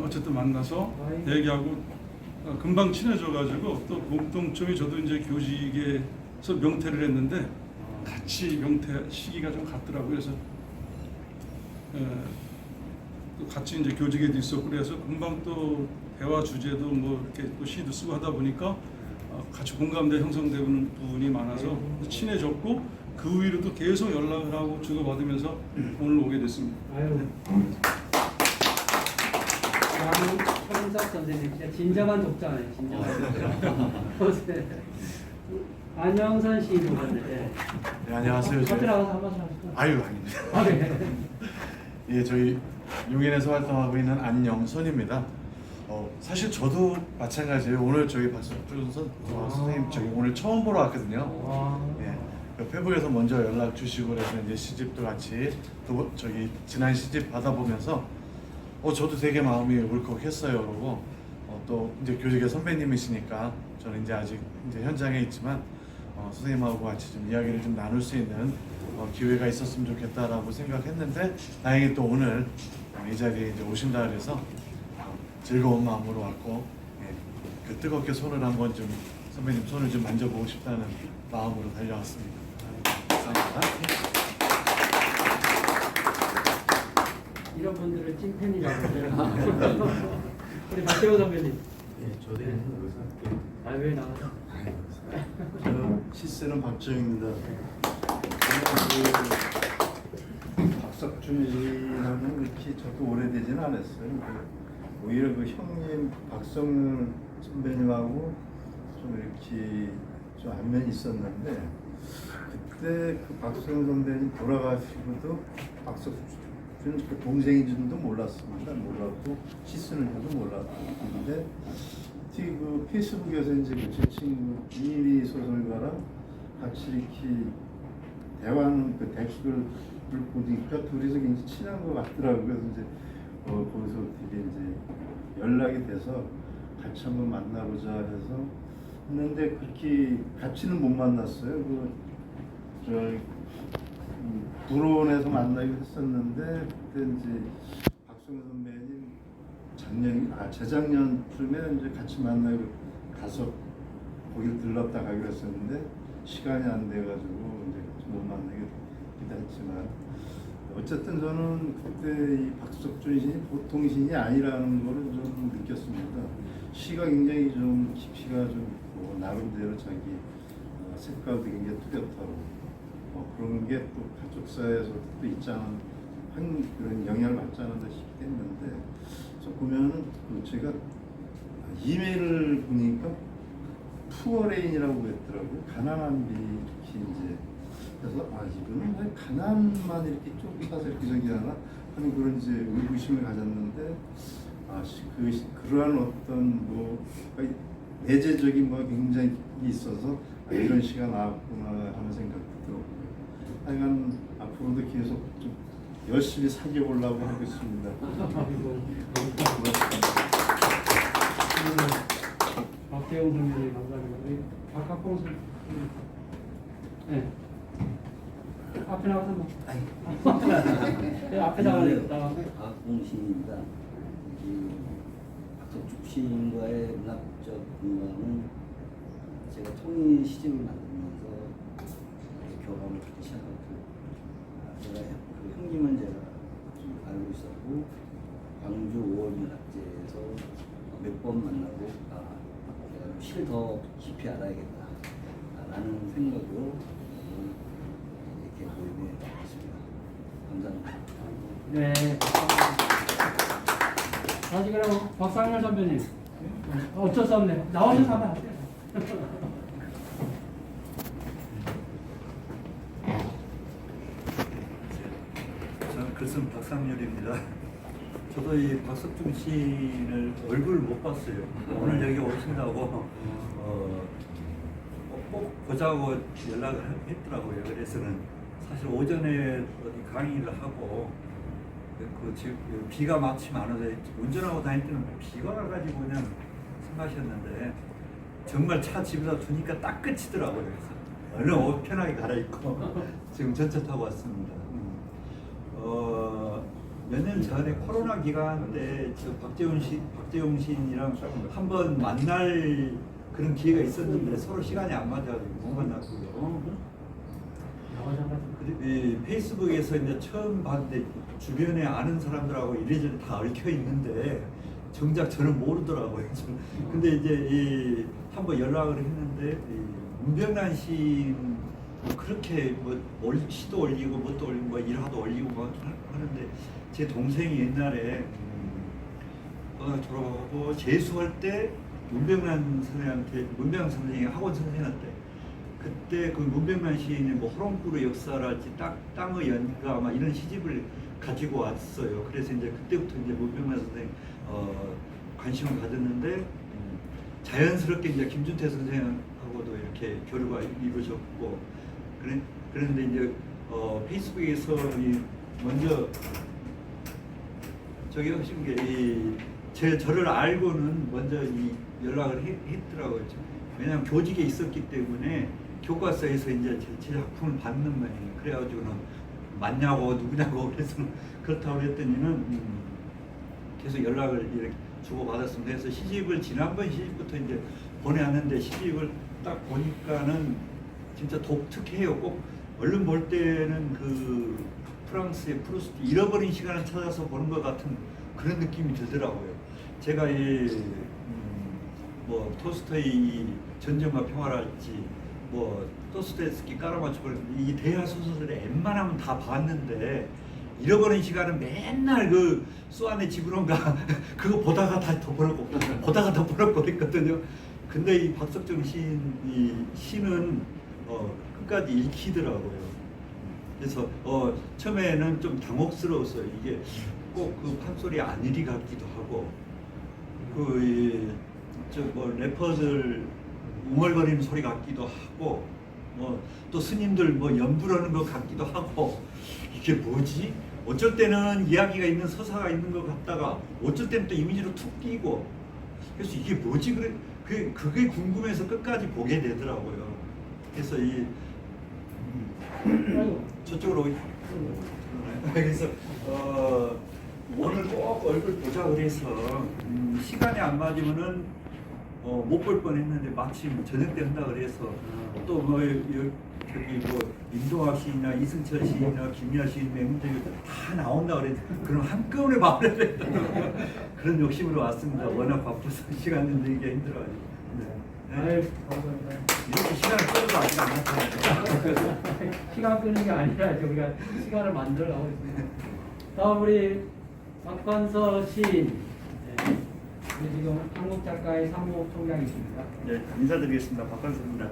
어쨌든 만나서 얘기하고 금방 친해져가지고 또 공통점이 저도 이제 교직에서 명퇴를 했는데 같이 명퇴 시기가 좀 같더라고요. 그래서 또 같이 이제 교직에도 있었고 그래서 금방 또 대화 주제도 뭐 이렇게 또 시도 쓰고 하다 보니까 같이 공감대 형성되는 부분이 많아서 친해졌고 그 위로도 계속 연락을 하고 주고받으면서 오늘 오게 됐습니다. 아유. 양현석 선생님 진짜 진정한 독자네요. 진정한 독자. 안영선 시인 오셨는데. 네, 안녕하세요. 들어가서 한 말씀 하실까요? 아유, 아닙니다. 네. 예, 저희 용인에서 활동하고 있는 안영선입니다. 사실 저도 마찬가지예요. 오늘 저희 박석준 선생님 저기 오늘 처음 보러 왔거든요. 예. 페북에서 먼저 연락 주시고 그래서 이제 시집도 같이 또 저기 지난 시집 받아보면서 저도 되게 마음이 울컥했어요. 그러고 또 이제 교직의 선배님이시니까 저는 이제 아직 이제 현장에 있지만 선생님하고 같이 좀 이야기를 좀 나눌 수 있는 기회가 있었으면 좋겠다라고 생각했는데 다행히 또 오늘 이 자리에 이제 오신다 그래서 즐거운 마음으로 왔고 그 뜨겁게 손을 한번 좀 선배님 손을 좀 만져보고 싶다는 마음으로 달려왔습니다. 감사합니다. 이런 분들을 찐팬이라고 해요. 우리 박재호 선배님. 예, 저도 여기서 할게요. 왜 나와요? 저 시스는 박정입니다. 박석준 씨하고는 이렇게 저도 오래되지는 않았어요. 오히려 그 형님 박성률 선배님하고 좀 이렇게 좀 안면이 있었는데 그때 그 박성률 선배님 돌아가시고도 박석준 그 동생인 줄도 몰랐습니다. 몰랐고 시스는 줄도 몰랐고 근데 특히 그 페이스북에서 이제 제 친구 이일이 소설가랑 같이 이렇게 대화하는 그 댓글을 보니까 둘이서 굉장히 친한 것 같더라고요. 그래서 이제 거기서 되게 이제 연락이 돼서 같이 한번 만나보자 해서 했는데 그렇게 같이는 못 만났어요. 불원에서 만나기로 했었는데 그때 이제 박성현 선배님 재작년쯤에 이제 같이 만나기로 가서 거기를 들렀다 가기로 했었는데 시간이 안 돼가지고 이제 못 만나게 되기도 했지만 어쨌든 저는 그때 이 박석준 시인이 보통 시인이 아니라는 거를 좀 느꼈습니다. 시가 굉장히 좀 깊이가 좀 있고 나름대로 자기 색깔도 굉장히 뚜렷하고 그런 게 또 가족사에서 또 있지 않은 그런 영향을 받지 않았나 싶긴 했는데 저 보면은 제가 이메일을 보니까 푸어레인이라고 했더라고요. 가난한 비 이렇게 이제 그래서 이분은 왜 가난만 이렇게 쫓아서 이렇게 저기 하나 하는 그런 이제 의구심을 가졌는데 그러한 어떤 뭐 내재적인 뭐 굉장히 있어서 이런 시가 나왔구나 하는 생각도 들었고요. 하여간 앞으로도 계속 좀 열심히 사귀어보려고 하고 있습니다. 박재용 선배님 감사합니다. 우리 박학봉 선배님. 네. 앞에 나가서 뭐. 앞에 나가니까. 박학봉 시인입니다. 박석준 시인과의 문학적 공간은 제가 통일 시집을 만들면서 경험을 듣기 시작하고 제가 그 형님은 제가 좀 알고 있었고 광주 5월 문학제에서 몇 번 만나고 내가 시를 더 깊이 알아야겠다 라는 생각으로 이렇게 모임에 나왔습니다. 감사합니다. 네. 다시 그럼 박상렬 선배님. 어쩔 수 없네. 나오셔서 한번 하세요. 저는 글쓴 박상렬입니다. 저도 이 박석준 시인을 얼굴 못 봤어요. 오늘 여기 오신다고 꼭 보자고 연락을 했더라고요. 그래서는 사실 오전에 어디 강의를 하고 지금 비가 마침 안 와서 운전하고 다닐 때는 비가 와가지고 그냥 생각하셨는데 정말 차 집에다 두니까 딱 끝이더라고요. 그래서 얼른 옷 편하게 갈아입고 지금 전차 타고 왔습니다. 몇 년 전에 코로나 기간 때 저 박재용 시인이랑 한번 만날 그런 기회가 있었는데 서로 시간이 안 맞아가지고 못 만났고요. 페이스북에서 이제 처음 봤는데 주변에 아는 사람들하고 이래저래 다 얽혀 있는데 정작 저는 모르더라고요. 근데 이제 한번 연락을 했는데 문병란 시인 그렇게 뭐 시도 올리고 뭣도 올리고 뭐 일화도 올리고 막 하는데 제 동생이 옛날에 고등학교 졸업하고 재수할 때 문병란 선생님이 학원 선생님한테 그때 그 문병란 시인의 뭐 호롱불의 역사랄지 땅의 연가 아마 이런 시집을 가지고 왔어요. 그래서 이제 그때부터 이제 문병란 선생님 관심을 가졌는데 자연스럽게 이제 김준태 선생하고도 이렇게 교류가 이루어졌고 그런데 이제 페이스북에서 먼저 저기 하신 게 저를 알고는 먼저 연락을 했더라고요. 왜냐하면 교직에 있었기 때문에 교과서에서 이제 제 작품을 받는 모양이에요. 그래가지고는 맞냐고 누구냐고 그래서 그렇다고 했더니는 계속 연락을 이렇게 주고받았습니다. 그래서 시집을 지난번 시집부터 이제 보내왔는데 시집을 딱 보니까는 진짜 독특해요. 꼭 얼른 볼 때는 그 프랑스의 프루스트 잃어버린 시간을 찾아서 보는 것 같은 그런 느낌이 들더라고요. 제가 뭐 토스토이 전쟁과 평화랄지 뭐 도스토옙스키 까라마초프 이 대하 소설을 웬만하면 다 봤는데 잃어버린 시간은 맨날 그 수안의 지브론가 그거 보다가 다 덮어놓고 보다가 덮어놓고 그랬거든요. 근데 이 박석정 시인 이 시는 끝까지 읽히더라고요. 그래서 처음에는 좀 당혹스러웠어요. 이게 꼭 그 판소리 아니리 같기도 하고 뭐 래퍼들 웅얼거리는 소리 같기도 하고 또 스님들 뭐 연불하는 것 같기도 하고 이게 뭐지? 어쩔 때는 이야기가 있는 서사가 있는 것 같다가 어쩔 때는 또 이미지로 툭 끼고 그래서 이게 뭐지? 그게 궁금해서 끝까지 보게 되더라고요. 그래서 저쪽으로 그래서 오늘 꼭 얼굴 보자 그래서 시간이 안 맞으면은 못 볼 뻔했는데 마침 저녁 때 한다 그래서 또 뭐 저기 뭐 임동학 시인이나 이승철 시인이나 김미아 시인 맹문정이 다 나온다 그래서 그럼 한꺼번에 봐야 된다 그런 욕심으로 왔습니다. 워낙 바빠서 시간 내기가 힘들어가지고. 아유, 감사합니다. 이렇게 시간을 끌어도 아직 안 나타나요. 시간 끄는 게 아니라 우리가 시간을 만들어 가고 있습니다. 다음 우리 박관서 시인. 우리 지금 한국작가의 사무 총장이십니다. 네, 인사드리겠습니다. 박관서입니다.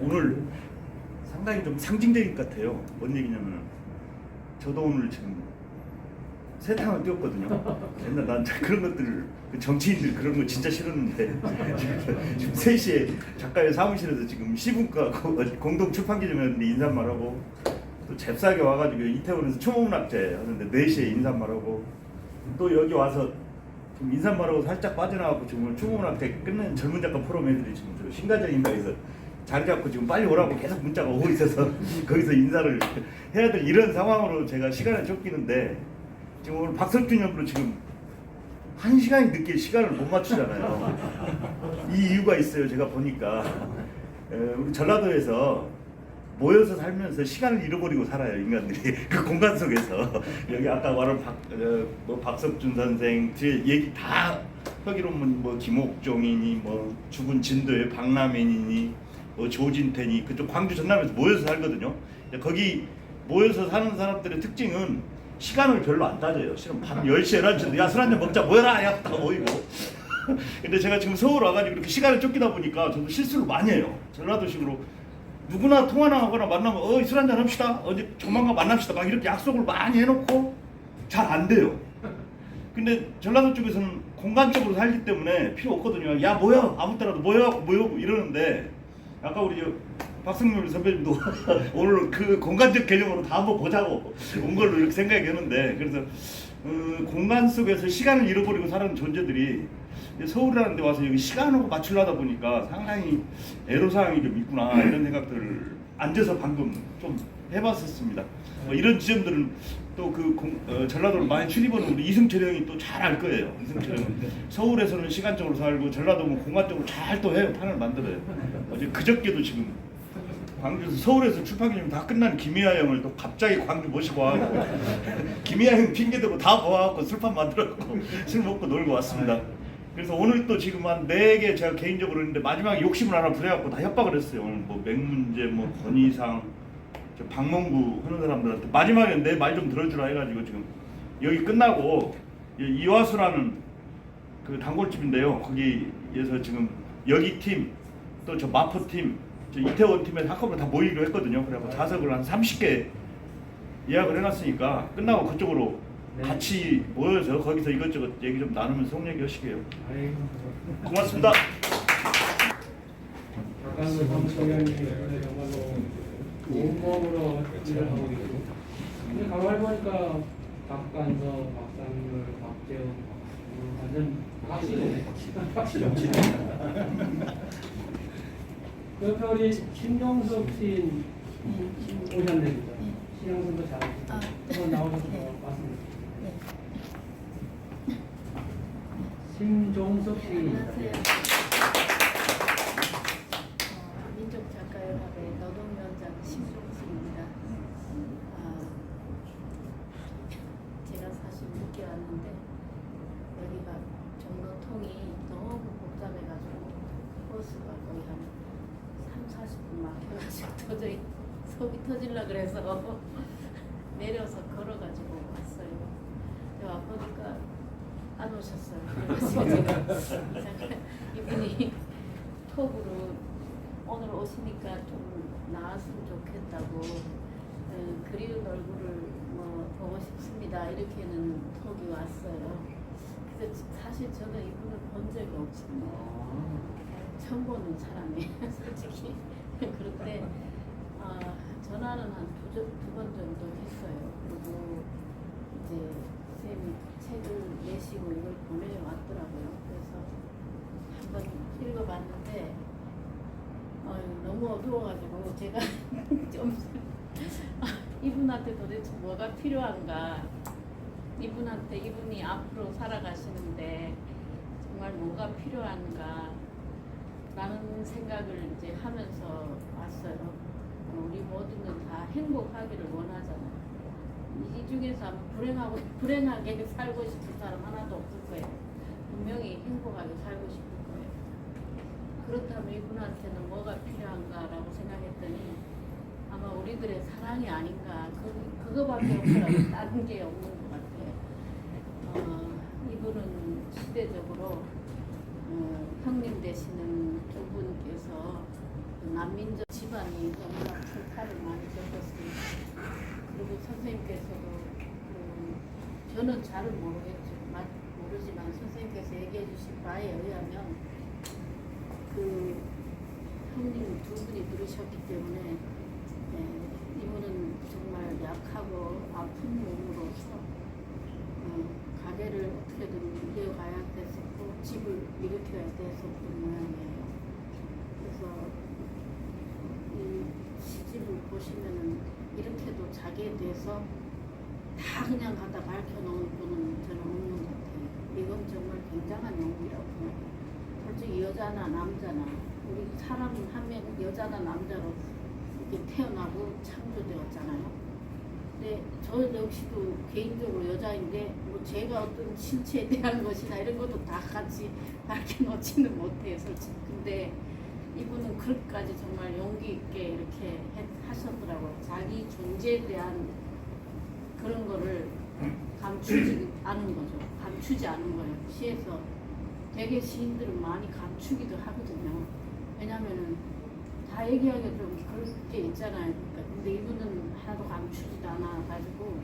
오늘 상당히 좀 상징적인 것 같아요. 뭔 얘기냐면 저도 오늘 지금 세탕을 뛰었거든요. 옛날 난 그런 것들 정치인들 그런 거 진짜 싫었는데 지금 3시에 작가의 사무실에서 지금 시분과 공동 출판 기념회인데 인사말하고 또 잽싸게 와가지고 이태원에서 초문학제 하는데 4시에 인사말하고 또 여기 와서 지금 인사말하고 살짝 빠져나가고 지금 초문학제 끝낸 젊은 작가 포럼 애들이 지금 신가정인가에서 자리 잡고 지금 빨리 오라고 계속 문자가 오고 있어서 거기서 인사를 해야 될 이런 상황으로 제가 시간을 쫓기는데 지금 오늘 박석준 옆으로 지금 1시간이 늦게 시간을 못 맞추잖아요. 이 이유가 있어요. 제가 보니까 우리 전라도에서 모여서 살면서 시간을 잃어버리고 살아요. 인간들이 그 공간 속에서 여기 아까 말한 박석준 선생 제 얘기 다 허기로면 뭐 김옥종이니 뭐 죽은 진도의 박남인이니 뭐 조진태니 그쪽 광주 전남에서 모여서 살거든요. 거기 모여서 사는 사람들의 특징은 시간을 별로 안 따져요. 실은 밤 10시, 11시인데 야 술 한잔 먹자 모여라 야 다 모이고 근데 제가 지금 서울 와가지고 이렇게 시간을 쫓기다 보니까 저도 실수를 많이 해요. 전라도식으로 누구나 통화나 하거나 만나면 술 한잔 합시다 어디 조만간 만납시다 막 이렇게 약속을 많이 해놓고 잘 안 돼요. 근데 전라도 쪽에서는 공간적으로 살기 때문에 필요 없거든요. 야 모여 아무 때라도 모여 이러는데 아까 우리 박승률 선배님도 오늘 그 공간적 개념으로 다 한번 보자고 온 걸로 이렇게 생각했는데 그래서 공간 속에서 시간을 잃어버리고 사는 존재들이 서울이라는 데 와서 여기 시간하고 맞추려다 보니까 상당히 애로사항이 좀 있구나 이런 생각들을 앉아서 방금 좀 해봤었습니다. 이런 지점들은 또 전라도를 많이 출입하는 우리 이승철 형이 또 잘 알 거예요. 이승철 형은 서울에서는 시간적으로 살고 전라도는 공간적으로 잘 또 해요. 판을 만들어요. 어제 그저께도 지금 광주에서 서울에서 출판기념 다 끝난 김희아 형을 또 갑자기 광주 모시고 와고 김희아 형 핑계대고 다 모아갖고 술판 만들어갖고 술 먹고 놀고 왔습니다. 그래서 오늘 또 지금 한 4개 제가 개인적으로 했는데 마지막에 욕심을 하나 부려갖고 다 협박을 했어요. 오늘 뭐 맹문제, 뭐 권희상, 박몽구 하는 사람들한테 마지막에 내 말 좀 들어주라 해가지고 지금 여기 끝나고 이화수라는 그 단골집인데요. 거기에서 지금 여기 팀 또 저 마포 팀 저 이태원 팀에서 한꺼번에 다 모이기로 했거든요. 그래서 좌석을 한 30개 예약을 해놨으니까 끝나고 그쪽으로 네. 같이 모여서 거기서 이것저것 얘기 좀 나누면서 속 얘기하시게요. 아이고. 고맙습니다. 박강수 정치위원님이 정말로 온몸으로 일을 하고 있고, 근데 가만히 보니까 박관서, 박상률, 박재훈, 완전 박시네. 옆에 우리 신종석 시인 오셨네요. 신영선도 잘하시고 한번 나오셔서 맞습니다. 신종석 시인입니다. 민족작가연합의 노동위원장 신종수입니다. 제가 사실 늦게 왔는데 여기가 종로통이 너무 복잡해가지고 버스가 거의 한 30-40분 막혀가지고 도저히 속이 터질라 그래서 내려서 걸어가지고 왔어요. 와 보니까 안 오셨어요. 그래서 제가 이분이 톡으로 오늘 오시니까 좀 나았으면 좋겠다고 그리운 얼굴을 뭐 보고 싶습니다 이렇게는 톡이 왔어요. 그래서 사실 저는 이분을 본 적이 없습니다. 처음 보는 사람이에요 솔직히. 그런데 전화는 한 두 번 정도 했어요. 그리고 이제 쌤이 책을 내시고 이걸 보내왔더라고요. 그래서 한번 읽어봤는데 너무 어두워가지고 제가 좀 이분한테 도대체 뭐가 필요한가, 이분이 앞으로 살아가시는데 정말 뭐가 필요한가 라는 생각을 이제 하면서 왔어요. 우리 모두는 다 행복하기를 원하잖아요. 이 중에서 아마 불행하게 살고 싶은 사람 하나도 없을 거예요. 분명히 행복하게 살고 싶을 거예요. 그렇다면 이분한테는 뭐가 필요한가라고 생각했더니 아마 우리들의 사랑이 아닌가. 그거밖에 없더라고요. 다른 게 없는 것 같아요. 이분은 시대적으로 형님 되시는 두 분께서 난민족 집안이 너무나 풍파를 많이 겪었습니다. 그리고 선생님께서도 저는 잘은 모르지만 선생님께서 얘기해 주신 바에 의하면 그 형님 두 분이 들으셨기 때문에 이분은 정말 약하고 아픈 몸으로서 가게를 어떻게든 이어가야 됐었고 집을 일으켜야 됐었던 모양이에요. 그래서 이 시집을 보시면은 이렇게도 자기에 대해서 다 그냥 갖다 밝혀놓은 분은 저는 없는 것 같아요. 이건 정말 굉장한 용기라고 생각해요. 솔직히 여자나 남자나 우리 사람 한 명 여자나 남자로 이렇게 태어나고 창조되었잖아요. 근데 저 역시도 개인적으로 여자인데 뭐 제가 어떤 신체에 대한 것이나 이런 것도 다 같이 밝혀놓지는 못해요, 솔직히. 근데 이분은 그렇게까지 정말 용기 있게 이렇게 하셨더라고요. 자기 존재에 대한 그런 거를 감추지 않은 거죠. 감추지 않은 거예요. 시에서 되게 시인들은 많이 감추기도 하거든요. 왜냐면은 다 얘기하기가 좀 그럴 게 있잖아요. 근데 이분은 하나도 감추지도 않아 가지고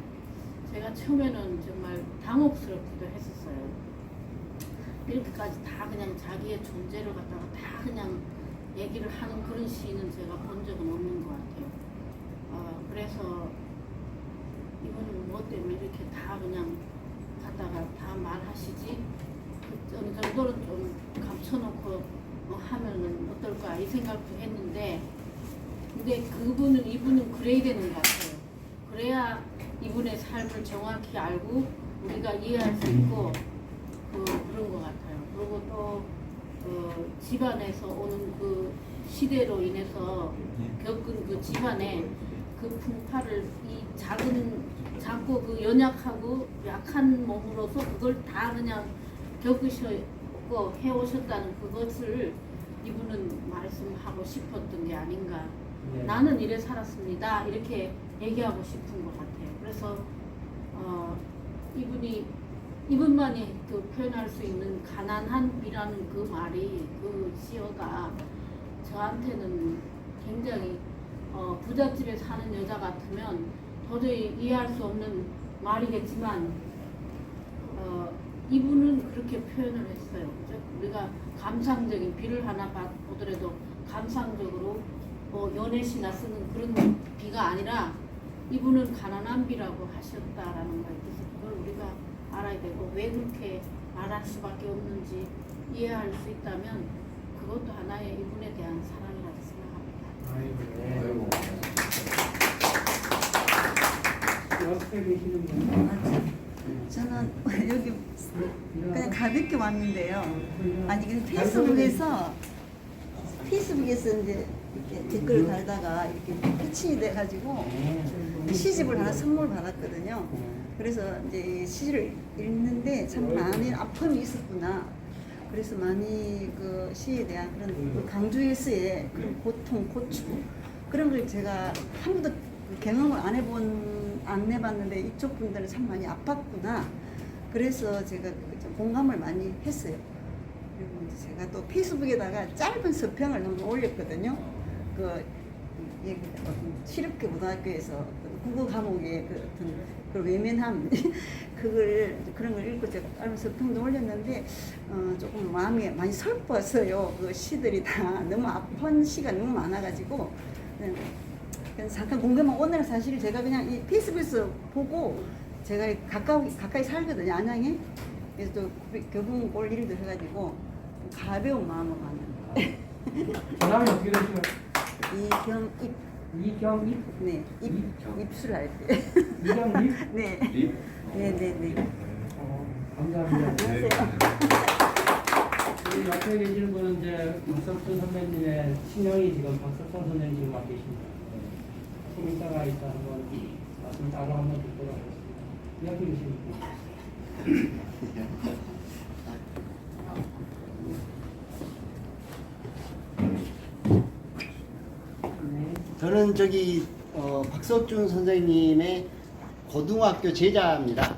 제가 처음에는 정말 당혹스럽기도 했었어요. 이렇게까지 다 그냥 자기의 존재를 갖다가 다 그냥 얘기를 하는 그런 시인은 제가 본 적은 없는 것 같아요. 그래서 이분은 뭐 때문에 이렇게 다 그냥 갖다가 다 말하시지? 어느 정도는 좀 감춰놓고 하면은 어떨까 이 생각도 했는데, 근데 이분은 그래야 되는 것 같아요. 그래야 이분의 삶을 정확히 알고 우리가 이해할 수 있고 그런 것 같아요. 그리고 또 집안에서 오는 그 시대로 인해서 겪은 그 집안의 그 풍파를 이 작고 그 연약하고 약한 몸으로서 그걸 다 그냥 겪으셨고 해오셨다는 그것을 이분은 말씀하고 싶었던 게 아닌가. 네. 나는 이래 살았습니다. 이렇게 얘기하고 싶은 것 같아요. 그래서 이분만이 그 표현할 수 있는 가난한이라는 그 말이 그 시어가 저한테는 굉장히 부잣집에 사는 여자 같으면 도저히 이해할 수 없는 말이겠지만 이분은 그렇게 표현을 했어요. 우리가 감상적인 비를 하나 보더라도 감상적으로 연애시나 쓰는 그런 비가 아니라 이분은 가난한 비라고 하셨다라는 거에 대해서 그걸 우리가 알아야 되고 왜 그렇게 말할 수밖에 없는지 이해할 수 있다면 그것도 하나의 이분에 대한 사랑이라고 생각합니다. 옆에 계시는 분. 저는 여기 그냥 가볍게 왔는데요. 아니 그냥 페이스북에서 이제 이렇게 댓글을 달다가 이렇게 패친이 돼가지고 시집을 하나 선물 받았거든요. 그래서 이제 이 시를 읽는데 참 많은 아픔이 있었구나. 그래서 많이 그 시에 대한 그런 그 강주일스의 그런 고통, 고충 그런 걸 제가 한 번도 경험을 안 해봤는데 이쪽 분들은 참 많이 아팠구나. 그래서 제가 좀 공감을 많이 했어요. 그리고 이제 제가 또 페이스북에다가 짧은 서평을 한번 올렸거든요. 시립계 고등학교에서 국어 과목의 그 어떤 그 외면함 그런 걸 읽고 제가 짧은 서평도 올렸는데 조금 마음이 많이 슬펐어요. 그 시들이 다 너무 아픈 시가 너무 많아가지고. 그래서 잠깐 궁금한 오늘은 사실 제가 그냥 이 페이스북에서 보고 제가 가까이 살거든요, 안양에. 그래서 또 교분 올 일도 해가지고 가벼운 마음으로 왔는데. 전함이 어떻게 되시나요? 이경입. 네, 입술할 때. 이경입? 네. 네네네. 감사합니다. 안녕하세요. 우리 옆에 계시는 분은 이제 박석준 선배님의 친형이 지금 박석준 선생님 지금 맡 계십니다. 좀 이따가 한번 말씀 따로 한번 듣도록 하겠습니다. 옆에 계시는 분. 저는 박석준 선생님의 고등학교 제자입니다.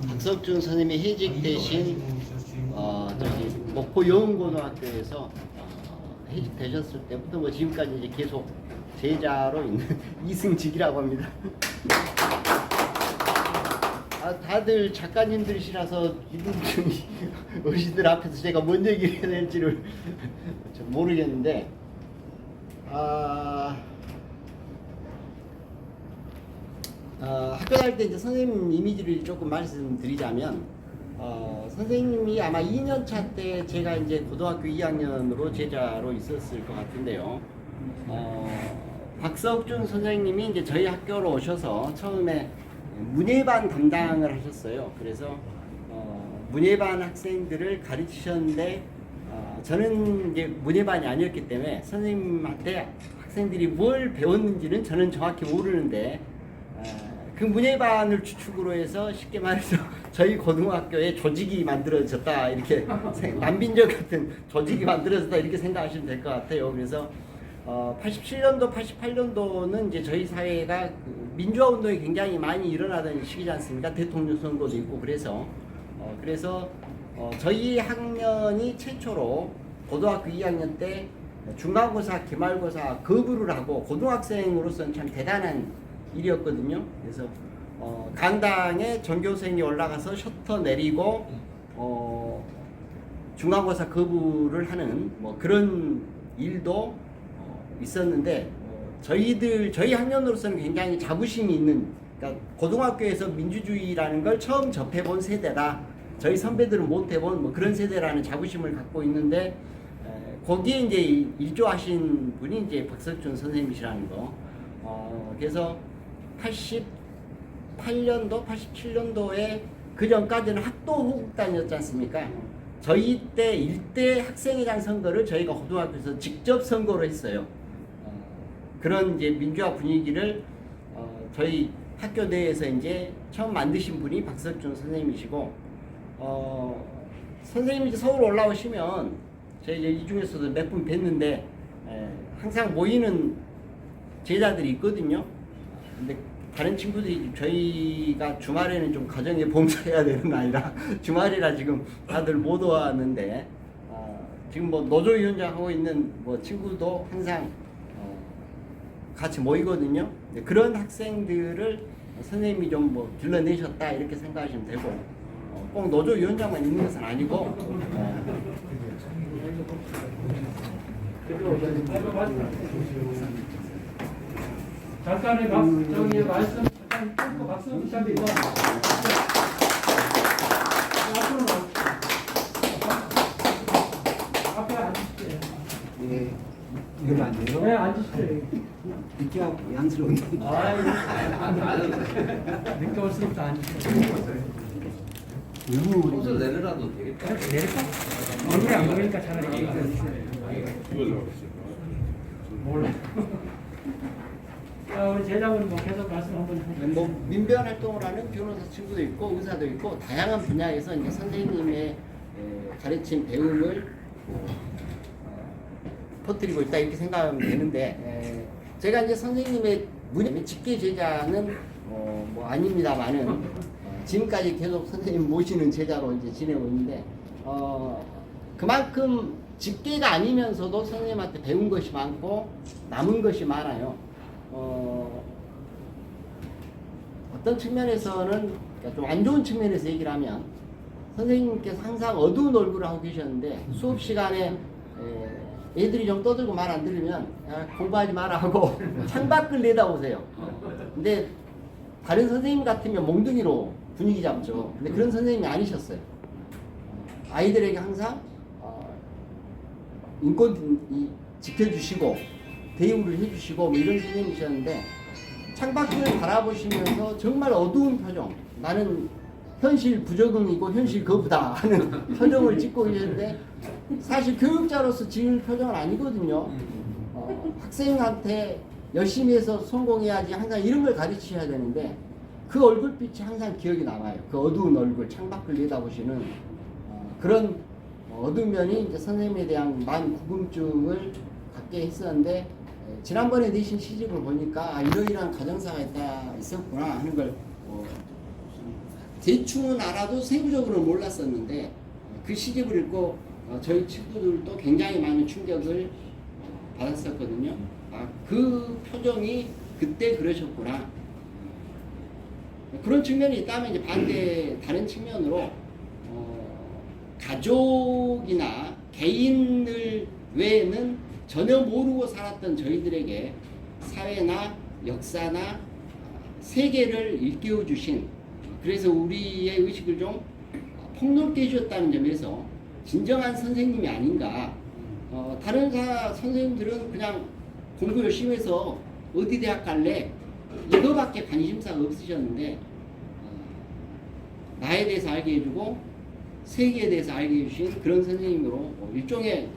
박석준 선생님이 해직되신 목포 여흥고등학교에서 해직되셨을 때부터 뭐 지금까지 이제 계속 제자로 있는 이승직이라고 합니다. 다들 작가님들이시라서 이분 어르신들 앞에서 제가 뭔 얘기를 해야 될지를 모르겠는데 학교 다닐 때 이제 선생님 이미지를 조금 말씀드리자면 선생님이 아마 2년차 때 제가 이제 고등학교 2학년으로 제자로 있었을 것 같은데요. 박석준 선생님이 이제 저희 학교로 오셔서 처음에 문예반 담당을 하셨어요. 그래서 문예반 학생들을 가르치셨는데 저는 이제 문예반이 아니었기 때문에 선생님한테 학생들이 뭘 배웠는지는 저는 정확히 모르는데 그 문예반을 주축으로 해서 쉽게 말해서 저희 고등학교에 조직이 만들어졌다 이렇게 남빈적 같은 조직이 만들어졌다 이렇게 생각하시면 될 것 같아요. 그래서 87년도, 88년도는 이제 저희 사회가 그 민주화 운동이 굉장히 많이 일어나던 시기지 않습니까? 대통령 선거도 있고 그래서 저희 학년이 최초로 고등학교 2학년 때 중간고사, 기말고사 거부를 하고 고등학생으로서는 참 대단한 일이었거든요. 그래서 강당에 전교생이 올라가서 셔터 내리고 중간고사 거부를 하는 뭐 그런 일도 있었는데 저희 학년으로서는 굉장히 자부심이 있는, 그러니까 고등학교에서 민주주의라는 걸 처음 접해본 세대다. 저희 선배들은 못 해본 뭐 그런 세대라는 자부심을 갖고 있는데 거기에 이제 일조하신 분이 이제 박석준 선생님이시라는 거. 그래서 88년도, 87년도에 그 전까지는 학도 호국단이었지 않습니까? 저희 때 일대 학생회장 선거를 저희가 고등학교에서 직접 선거로 했어요. 그런 이제 민주화 분위기를 저희 학교 내에서 이제 처음 만드신 분이 박석준 선생님이시고, 선생님이 이제 서울 올라오시면 저희 이 중에서도 몇 분 뵀는데 항상 모이는 제자들이 있거든요. 근데 다른 친구들이 저희가 주말에는 좀 가정에 봉사해야 되는 날이라 주말이라 지금 다들 못 왔는데 지금 뭐 노조위원장 하고 있는 뭐 친구도 항상 같이 모이거든요. 그런 학생들을 선생님이 좀 뭐 길러내셨다 이렇게 생각하시면 되고, 꼭 노조위원장만 있는 것은 아니고 잠깐의 저기 말씀 잠깐 끊고 박수 부탁드립니다. 앞으로 앞에 앉으십시오. 네, 이걸로 앉아요? 네, 앉으십시오. 늦게 하고 양스러운데. 늦게 올수록 더 앉으십시오. 옷을 내려놔도 되겠다. 내릴까? 얼굴이 안 보이니까 차라리 몰라. 우리 제자분 뭐 계속 말씀 한번 해주세요. 뭐 민변 활동을 하는 변호사 친구도 있고 의사도 있고 다양한 분야에서 이제 선생님의 가르침 배움을 퍼뜨리고 있다 이렇게 생각하면 되는데 제가 이제 선생님의 직계 제자는 뭐 아닙니다만은 지금까지 계속 선생님 모시는 제자로 이제 지내고 있는데 그만큼 직계가 아니면서도 선생님한테 배운 것이 많고 남은 것이 많아요. 어떤 측면에서는 좀 안 좋은 측면에서 얘기를 하면 선생님께서 항상 어두운 얼굴을 하고 계셨는데 수업 시간에 애들이 좀 떠들고 말 안 들으면 공부하지 마라 하고 창밖을 내다보세요. 근데 다른 선생님 같으면 몽둥이로 분위기 잡죠. 근데 그런 선생님이 아니셨어요. 아이들에게 항상 인권 지켜주시고 대우를 해주시고 뭐 이런 선생님이셨는데 창밖을 바라보시면서 정말 어두운 표정, 나는 현실 부적응이고 현실 거부다 하는 표정을 짓고 계셨는데 사실 교육자로서 지을 표정은 아니거든요. 학생한테 열심히 해서 성공해야지 항상 이런 걸 가르치셔야 되는데 그 얼굴빛이 항상 기억이 남아요. 그 어두운 얼굴, 창밖을 내다보시는 그런 어두운 면이 이제 선생님에 대한 많은 궁금증을 갖게 했었는데 지난번에 내신 시집을 보니까 이러이러한 가정사가 있었구나 하는 걸 대충은 알아도 세부적으로는 몰랐었는데 그 시집을 읽고 저희 친구들도 굉장히 많은 충격을 받았었거든요. 그 표정이 그때 그러셨구나. 그런 측면이 있다면 이제 반대 다른 측면으로 가족이나 개인을 외에는 전혀 모르고 살았던 저희들에게 사회나 역사나 세계를 일깨워 주신, 그래서 우리의 의식을 좀 폭넓게 해주셨다는 점에서 진정한 선생님이 아닌가. 다른 선생님들은 그냥 공부 열심히 해서 어디 대학 갈래 이거밖에 관심사가 없으셨는데 나에 대해서 알게 해주고 세계에 대해서 알게 해주신 그런 선생님으로 일종의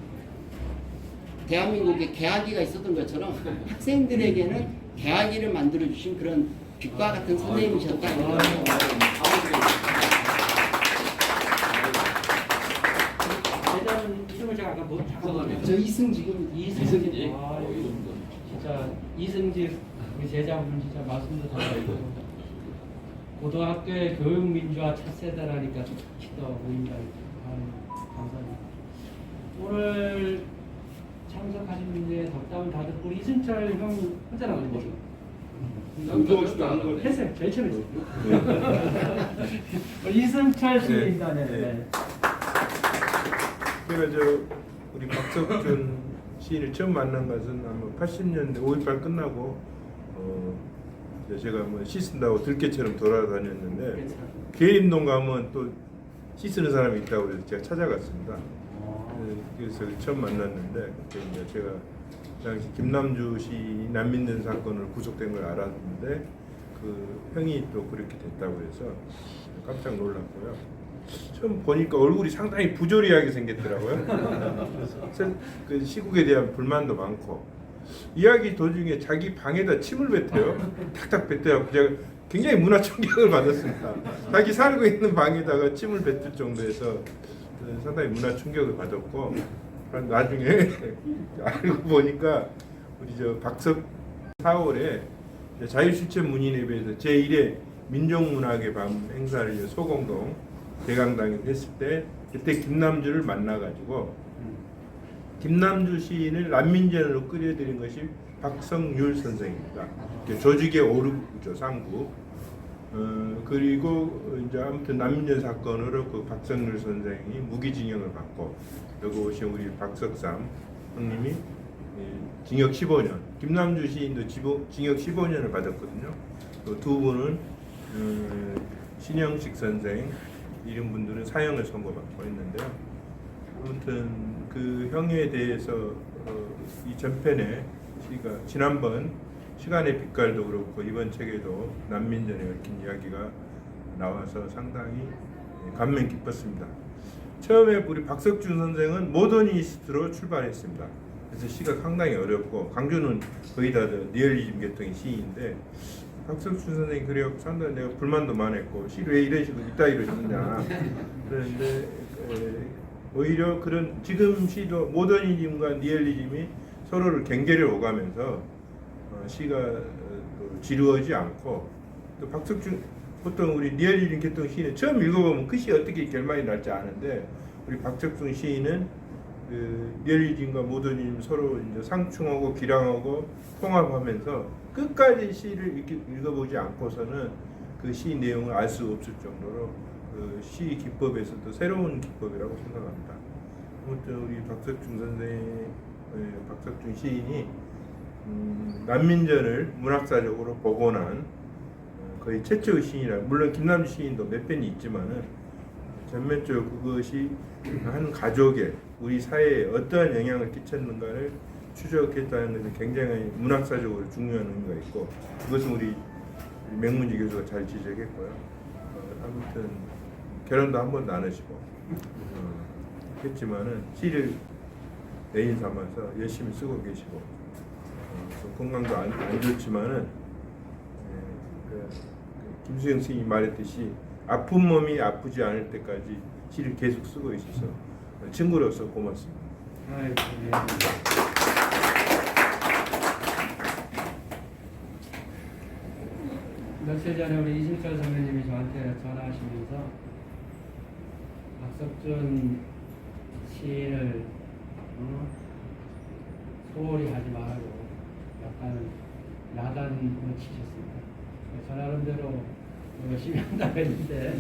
대한민국에 개화기가 있었던 것처럼 학생들에게는 개화기를 만들어주신 그런 빛과 같은 선생님이셨다. 제자는 이름을 제가 아까 뭐 저 이승직은 이승직. 진짜 이승직 우리 제자분 진짜 말씀도 잘하고 고등학교의 교육민주화 첫 세대라니까 특히 더 보인다. 감사합니다. 오늘 참석하신 분들의 덕담을 다들 우리 이승철 형 혼자 나오는 거죠? 했어요. 제일 처음에 했어요. 이승철 씨입니다. 네. 제가 우리 박석준 시인을 처음 만난 것은 아마 80년대 5.18 끝나고 제가 뭐 시 쓴다고 들깨처럼 돌아다녔는데 계림동 가면 또 시 쓰는 사람이 있다고 해서 제가 찾아갔습니다. 그래서 처음 만났는데 그때 이제 제가 당시 김남주 시 난민전 사건을 구속된 걸 알았는데 그 형이 또 그렇게 됐다고 해서 깜짝 놀랐고요. 처음 보니까 얼굴이 상당히 부조리하게 생겼더라고요. 그래서 그 시국에 대한 불만도 많고 이야기 도중에 자기 방에다 침을 뱉어요. 탁탁 뱉어요. 제가 굉장히 문화 충격을 받았습니다. 자기 살고 있는 방에다가 침을 뱉을 정도에서 상당히 문화 충격을 받았고 나중에 알고 보니까 우리 박석 4월에 자유실천 문인회에서 제1회 민족문학의 밤 행사를 소공동 대강당에서 했을 때 그때 김남주를 만나가지고 김남주 시인을 난민전으로 끌어들인 것이 박성률 선생입니다. 조직의 오르죠 상부. 그리고 이제 아무튼 난민전 사건으로 그 박성률 선생이 무기징역을 받고 여기 오신 우리 박석삼 형님이 징역 15년, 김남주 시인도 징역 15년을 받았거든요. 또 두 분은 신영식 선생 이런 분들은 사형을 선고받고 있는데요. 아무튼 그 형에 대해서 이 전편에 시가 지난번 시간의 빛깔도 그렇고 이번 책에도 난민전에 얽힌 이야기가 나와서 상당히 감명 깊었습니다. 처음에 우리 박석준 선생은 모더니스트로 출발했습니다. 그래서 시가 상당히 어렵고 강주는 거의 다 리얼리즘 계통의 시인데 박석준 선생이 그래요. 상당히 내가 불만도 많았고 시 왜 이런 식으로 이따위로 쓰느냐 그런데 오히려 그런 지금 시도 모더니즘과 리얼리즘이 서로를 경계를 오가면서 시가 지루하지 않고 또 박석준 보통 우리 리얼리즘 계통 시는 처음 읽어보면 그 시 어떻게 결말이 날지 아는데 우리 박석준 시인은 그 리얼리즘과 모더니즘 서로 이제 상충하고 기량하고 통합하면서 끝까지 시를 읽어보지 않고서는 그 시 내용을 알 수 없을 정도로 그 시 기법에서도 새로운 기법이라고 생각합니다. 아무튼 우리 박석준 선생, 박석준 시인이 난민전을 문학사적으로 복원한 거의 최초의 시인이라 물론 김남주 시인도 몇 편이 있지만은 전면적으로 그것이 한 가족에 우리 사회에 어떠한 영향을 끼쳤는가를 추적했다는 것은 굉장히 문학사적으로 중요한 의미가 있고 그것은 우리 맹문지 교수가 잘 지적했고요. 아무튼 결혼도 한 번도 안 하시고 했지만은 시를 애인 삼아서 열심히 쓰고 계시고 건강도 안 좋지만은 김수영 스님이 말했듯이 아픈 몸이 아프지 않을 때까지 시를 계속 쓰고 있어서 친구로서 고맙습니다. 아이고, 네. 며칠 전에 우리 이승철 선배님이 저한테 전화하시면서 박석준 시인을 소홀히 하지 말고 약간 야단으로 치셨습니다. 저 나름대로 열심히 한다고 했는데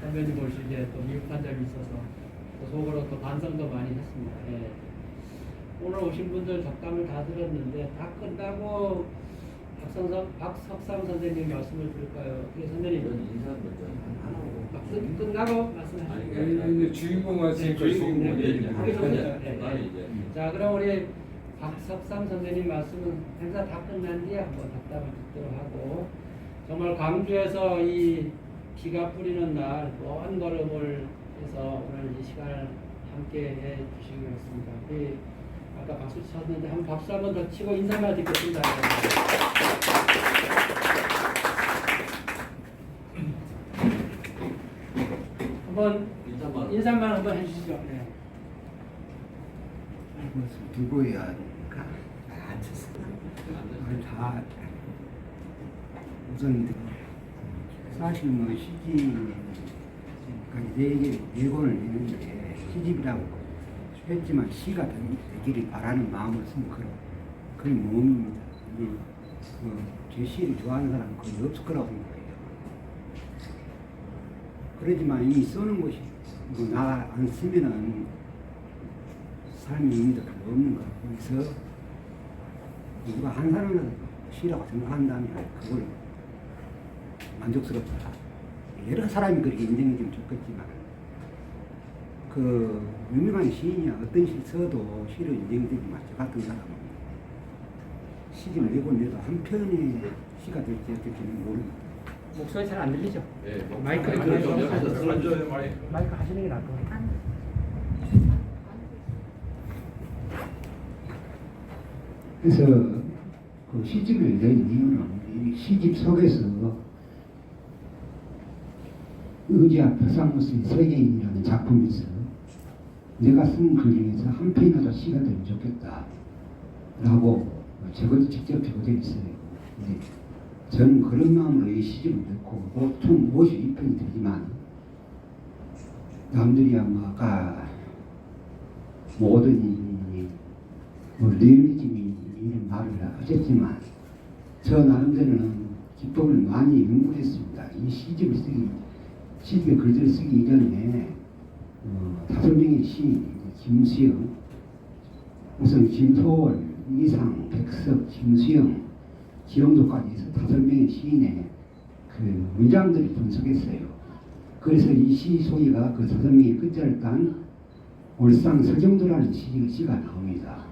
선배님 볼 시기에 또 미흡한 점이 있어서 또 속으로 또 반성도 많이 했습니다. 예. 오늘 오신 분들 잡담을 다 들었는데 다 끝나고 박석삼 선생님 말씀을 드릴까요? 선생님 인사 먼저 끝나고 말씀하시죠. 주인공 왔으니까 자, 그럼 우리 박석삼 선생님 말씀은 행사 다 끝난 뒤에 한번 답답을 듣도록 하고 정말 광주에서 이 비가 뿌리는 날 먼 걸음을 해서 오늘 이 시간을 함께 해 주시기 바랍니다. 우리 아까 박수 쳤는데 한 박수 한번 더 치고 인사만 듣겠습니다. 한번 인사만 한번 해주시죠. 네. 두고 해야 하니까 앉았어. 다 우선 사실 뭐 시집까지 네 권을 내는데 시집이라고 했지만 시가 되기를 바라는 마음을 쓴 그런 모험입니다. 제 시를 좋아하는 사람은 거의 없을 거라고 생각해요. 그러지만 이 써는 것이 나 안 쓰면은 삶의 의미도 별로 없는 거야. 그래서 누가 한 사람이라도 시라고 생각한다면 그걸 만족스럽다. 여러 사람이 그렇게 인정해주면 좋겠지만 그 유명한 시인이야 어떤 시 써도 시를 인정해주지만 저 같은 사람은 시집을 내고 내도 한 편의 시가 될지 어떨지는 모릅니다. 목소리 잘 안 들리죠? 네, 마이크 마이크 하시는 게 나을 것 같아요. 그래서 그 시집을 낸 이유는 이 시집 속에서 의지와 표상무스의 세계인이라는 작품에서 내가 쓴 글 중에서 한 편이라도 시가 되면 좋겠다 라고 적어도 직접 적어져 있어요. 근데 저는 그런 마음으로 이 시집을 냈고 보통 52편이 되지만 남들이 아까 모든 리얼리즘이 이런 말을 하셨지만 저 나름대로는 기법을 많이 연구했습니다. 이 시집의 글들을 쓰기 이전에 5명의 시인, 김수영, 우선 김소월, 이상, 백석, 김수영, 기영도까지 해서 5명의 시인의 그 문장들을 분석했어요. 그래서 이 시 소위가 그 5명의 끝자를 딴 올상서경도라는 시가 나옵니다.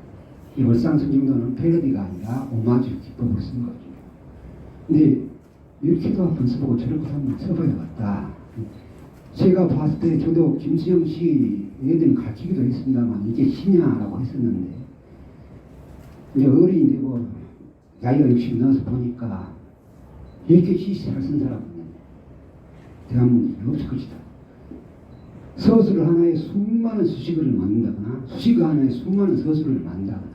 이 올상서경도는 패러디가 아니라 오마주 기법으로 쓴 거죠. 근데 이렇게도 분석하고 저렇게 한번 써봐야겠다. 제가 봤을 때 저도 김수영 씨 애들이 가르치기도 했습니다만 이게 시냐라고 했었는데 이제 어른이 되고 나이가 60 넘어서 보니까 이렇게 시 잘 쓴 사람은 대한민국에 없을 것이다. 서술 하나에 수많은 수식어를 만든다거나 수식 하나에 수많은 서술을 만든다거나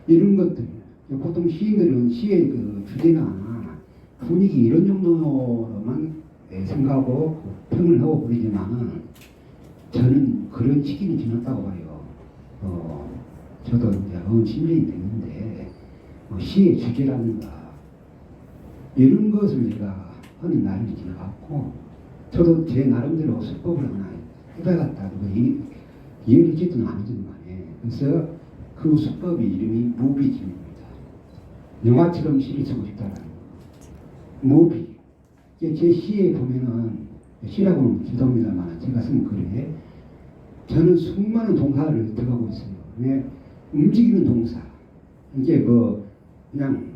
이런 것들 보통 시인들은 시의 그 주제나 분위기 이런 정도로만 생각하고 평을 하고 그러지만 저는 그런 시기는 지났다고 봐요. 저도 이제 10년이 됐는데 시의 주제라든가 이런 것을 제가 하는 날이 지나갔고 저도 제 나름대로 수법을 하나 해봐야겠다고 이해했지도 않았지만 그래서 그 수법의 이름이 무비즘입니다. 영화처럼 시를 쓰고 싶다라는 거. 무비. 제 시에 보면은 시라고는 죄송합니다만 제가 쓴 글에 저는 수많은 동사를 들어가고 있어요. 움직이는 동사. 이게 뭐 그냥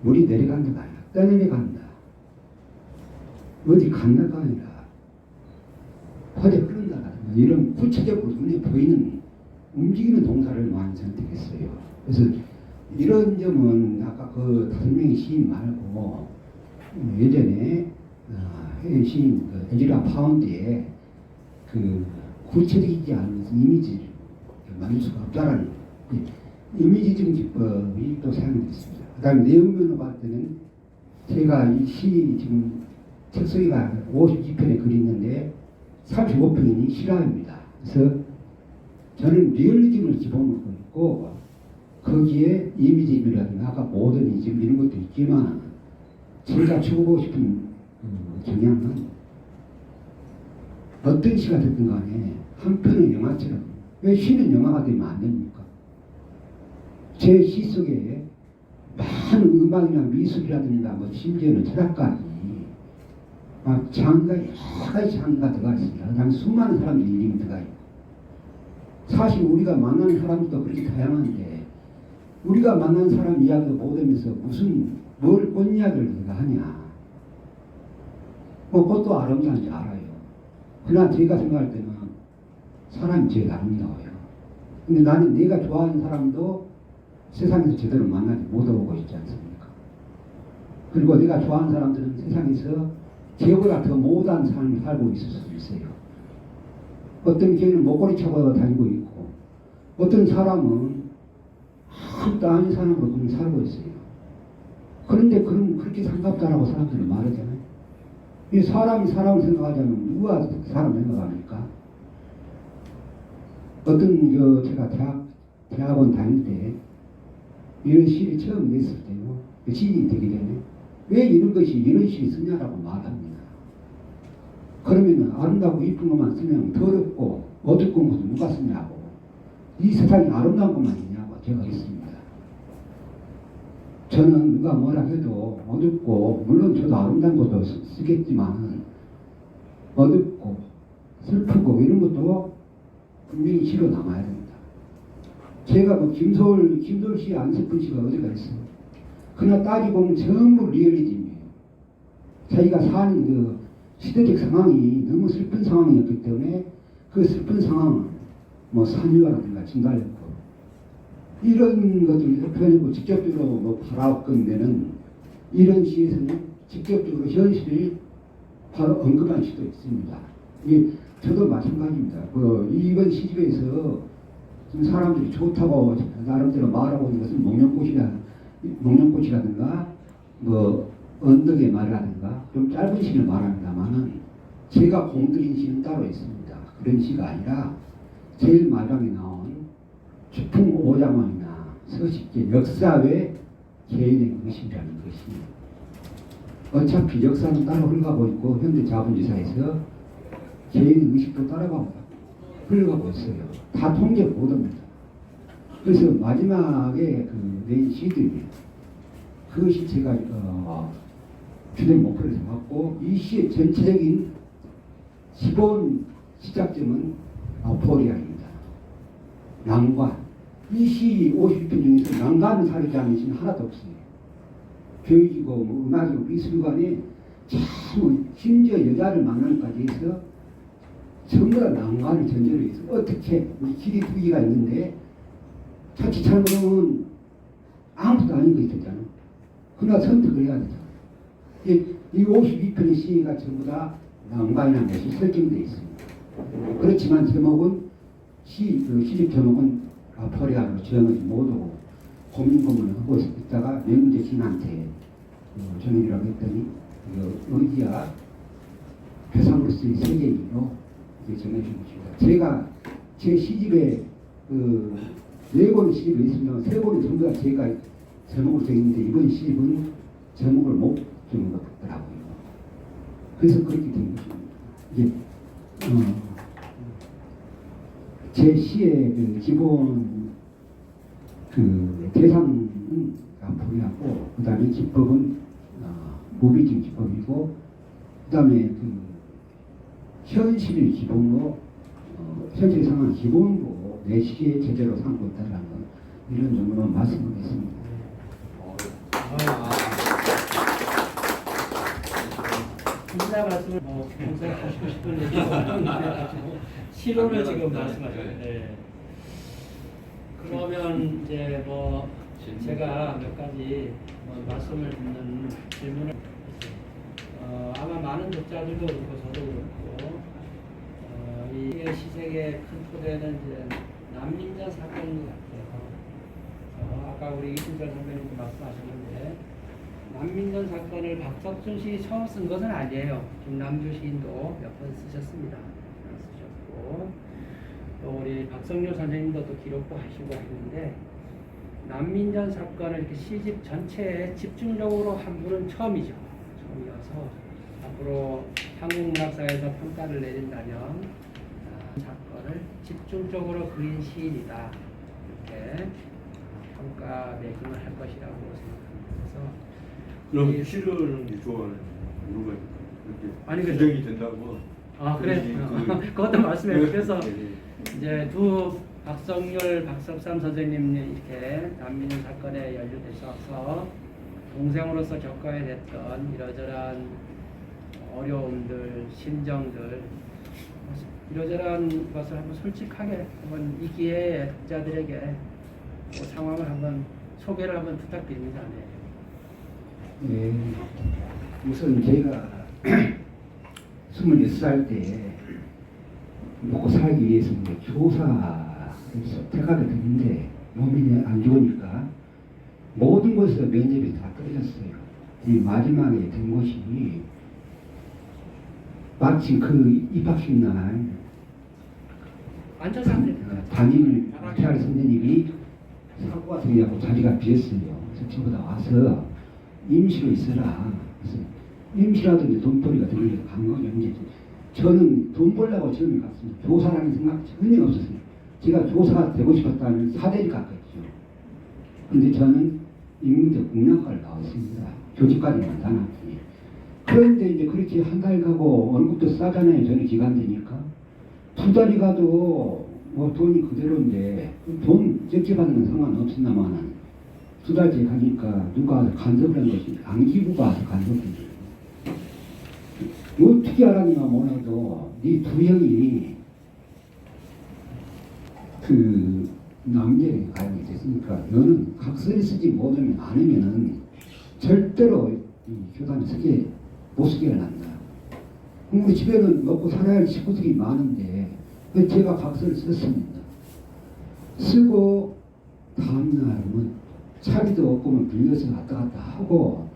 물이 내려간다가 아니라 떠내려간다. 어디 간다가 아니라 어디 흐른다가 이런 구체적으로 눈에 보이는 움직이는 동사를 많이 선택했어요. 그래서 이런 점은 아까 그 5명의 시인 말고 예전에 해외 시인 그 에즈라 파운드의 그 구체적이지 않은 이미지를 만들 수가 없다라는 이미지적 기법이 또 사용됐습니다. 그 다음에 내용면으로 봤을 때는 제가 이 시 지금 책소리가 52편의 글이 있는데 35편이 실화입니다. 그래서 저는 리얼리즘을 기본으로 있고 거기에 이미지라든가 아까 모더니즘 이런 것도 있지만 제가 추구하고 싶은 경향은 어떤 시가 됐든 간에 한 편의 영화처럼 왜 시는 영화가 되면 안 됩니까? 제 시 속에 많은 음악이나 미술이라든가 뭐 심지어는 철학까지 막 장가 여러 가지 장가 들어가 있습니다. 그다음에 수많은 사람들이 이름이 들어가 있고 사실 우리가 만나는 사람도 그렇게 다양한데 우리가 만난 사람 이야기도 못하면서 무슨 꽃 이야기를 내가 하냐. 뭐 꽃도 아름다운지 알아요. 그러나 제가 생각할 때는 사람이 제일 아름다워요. 근데 나는 내가 좋아하는 사람도 세상에서 제대로 만나지 못하고 있지 않습니까? 그리고 내가 좋아하는 사람들은 세상에서 저보다 더 못한 삶을 살고 있을 수도 있어요. 어떤 개는 목걸이 차고 다니고 있고 어떤 사람은 아무것도 아닌 사람으로 그냥 살고 있어요. 그런데 그렇게 상관없다라고 사람들은 말하잖아요. 이 사람이 사람을 생각하자면 누가 사람 생각합니까? 어떤 제가 대학원 다닐 때 이런 시를 처음 냈을 때요. 시인이 되기 전에 왜 이런 시를 쓰냐라고 말합니다. 그러면 아름다고 이쁜 것만 쓰면 더럽고 어둡고 것도 누가 쓰냐고. 이 세상에 아름다운 것만 있냐고 제가 했습니다. 저는 누가 뭐라 해도 어둡고 물론 저도 아름다운 것도 쓰겠지만 어둡고 슬프고 이런 것도 분명히 시로 남아야 됩니다. 제가 뭐 김소월 씨 안 슬픈 시가 어디가 있어요. 그러나 따지고 보면 전부 리얼리즘이에요. 자기가 사는 그 시대적 상황이 너무 슬픈 상황이었기 때문에 그 슬픈 상황을 뭐 산유화라든가 진달래꽃 이런 것들을 표현하고 직접적으로 뭐 바라본 데는 이런 시에서는 직접적으로 현실을 바로 언급한 시도 있습니다. 이게 저도 마찬가지입니다. 이번 시집에서 사람들이 좋다고 나름대로 말하고 있는 것은 목련꽃이라든가 뭐 언덕의 말이라든가 좀 짧은 시를 말합니다만은 제가 공들인 시는 따로 있습니다. 그런 시가 아니라 제일 마지막에 나온 추풍 오장원이나 서식계 역사의 개인의 의식이라는 것이 어차피 역사는 따라 흘러가고 있고 현대자본주의사에서 개인 의식도 따라가고 흘러가고 있어요. 다 통제 못합니다. 그래서 마지막에 낸 시들이 그것이 제가 주된 목표를 잡았고 이 시의 전체적인 기본 시작점은 포리아입니다. 난관. 이 시 50편 중에서 난관을 사르지 않는 시는 하나도 없어요. 교육이고 뭐 음악이고 미술관에 참 심지어 여자를 만나는까지 해서 전부 다 난관을 전제로 해서 어떻게 우리 길이 두 개가 있는데 자칫 잘못하면 아무것도 아닌 거 있잖아. 그러나 선택을 해야 되잖아. 이 52편의 시가 전부 다 난관이라는 것이 설정되어 있습니다. 그렇지만 제목은 시집 제목은 포리아로 지어놓지 못하고 고민고민을 하고 있다가 명문대 시인한테 정현이라고 했더니 의지야 회상으로서의 세계인으로 정해준 것입니다. 제가 제 시집에 4권의 시집이 있으면 3권은 전부 다 제가 제목을 정했는데 이번 시집은 제목을 못 정한 것 같더라고요. 그래서 그렇게 된 것입니다. 이제 제 시의 기본 대상은 포리아고 그 다음에 기법은 무비징 기법이고 그 다음에 현실을 기본으로 현실 상황을 기본으로 내 시의 제대로 삼고 있다는 이런 정도로 말씀을 했습니다. 인사 말씀을 평소에 하시고 싶은 얘기가 있어가지고 실론을 지금 말씀하셨는데 네. 그러면 이제 뭐 제가 몇 가지 말씀을 듣는 질문을 아마 많은 독자들도 그렇고 저도 그렇고 이 시색의 큰 토대는 이제 난민전 사건인 것 같아요. 아까 우리 이순철 선배님도 말씀하셨는데 난민전 사건을 박석준 시인이 처음 쓴 것은 아니에요. 김남주 시인도 몇 번 쓰셨습니다. 쓰셨고 또 우리 박성료 선생님도 또 기록도 하시고 했는데 난민전 사건을 이렇게 시집 전체에 집중적으로 한 분은 처음이죠. 처음이어서 앞으로 한국문학사에서 평가를 내린다면 사건을 집중적으로 그린 시인이다. 이렇게 평가 매김을 할 것이라고 생각합니다. 그래서 그럼 시를 좋아하는 이유가 아니, 이렇게 규정이 된다고. 아 그래. 그것도 말씀해. 그래서 이제 두 박성열, 박석삼 선생님이 이렇게 난민전 사건에 연루되셔서 동생으로서 겪어야 됐던 이러저러한 어려움들, 심정들, 이러저러한 것을 한번 솔직하게 한번 이 기회에 독자들에게 그 상황을 한번 소개를 한번 부탁드립니다. 네. 우선 제가 26살 때 먹고 살기 위해서 교사를 선택하게 됐는데 몸이 안 좋으니까 모든 것에서 면접이 다 떨어졌어요. 이 마지막에 된 것이 마침 그 입학식 날 담임을 박태할 선생님이 사고가 생겨서 자리가 비었어요. 그래서 전부 다 와서 임시로 있어라. 그래서 임시라도 이제 돈벌이가 들으려고 간 거죠. 이제 저는 돈 벌려고 처음에 갔습니다. 교사라는 생각 전혀 없었어요. 제가 교사가 되고 싶었다면 사대를 갔겠죠. 근데 저는 인문대 공략과를 나왔습니다. 교직까지는 다 나왔으니. 그런데 이제 그렇게 한 달 가고 월급도 싸잖아요. 저는 기간되니까. 2달이 가도 뭐 돈이 그대로인데 돈 적게 받는 건 상관없었나마는 2달째 가니까 누가 와서 간섭을 한 것이 안기부가 와서 간섭을 한 거예요. 어떻게 알았냐 몰라도 네 두 형이 그 남녀에 가입이 됐으니까 너는 각서를 쓰지 못하면 않으면은 절대로 이 교단에 서게 못 쓰게 난다. 우리 집에는 먹고 살아야 할 식구들이 많은데 제가 각서를 썼습니다. 쓰고 다음날은 차비도 없고 뭐 빌려서 왔다 갔다 하고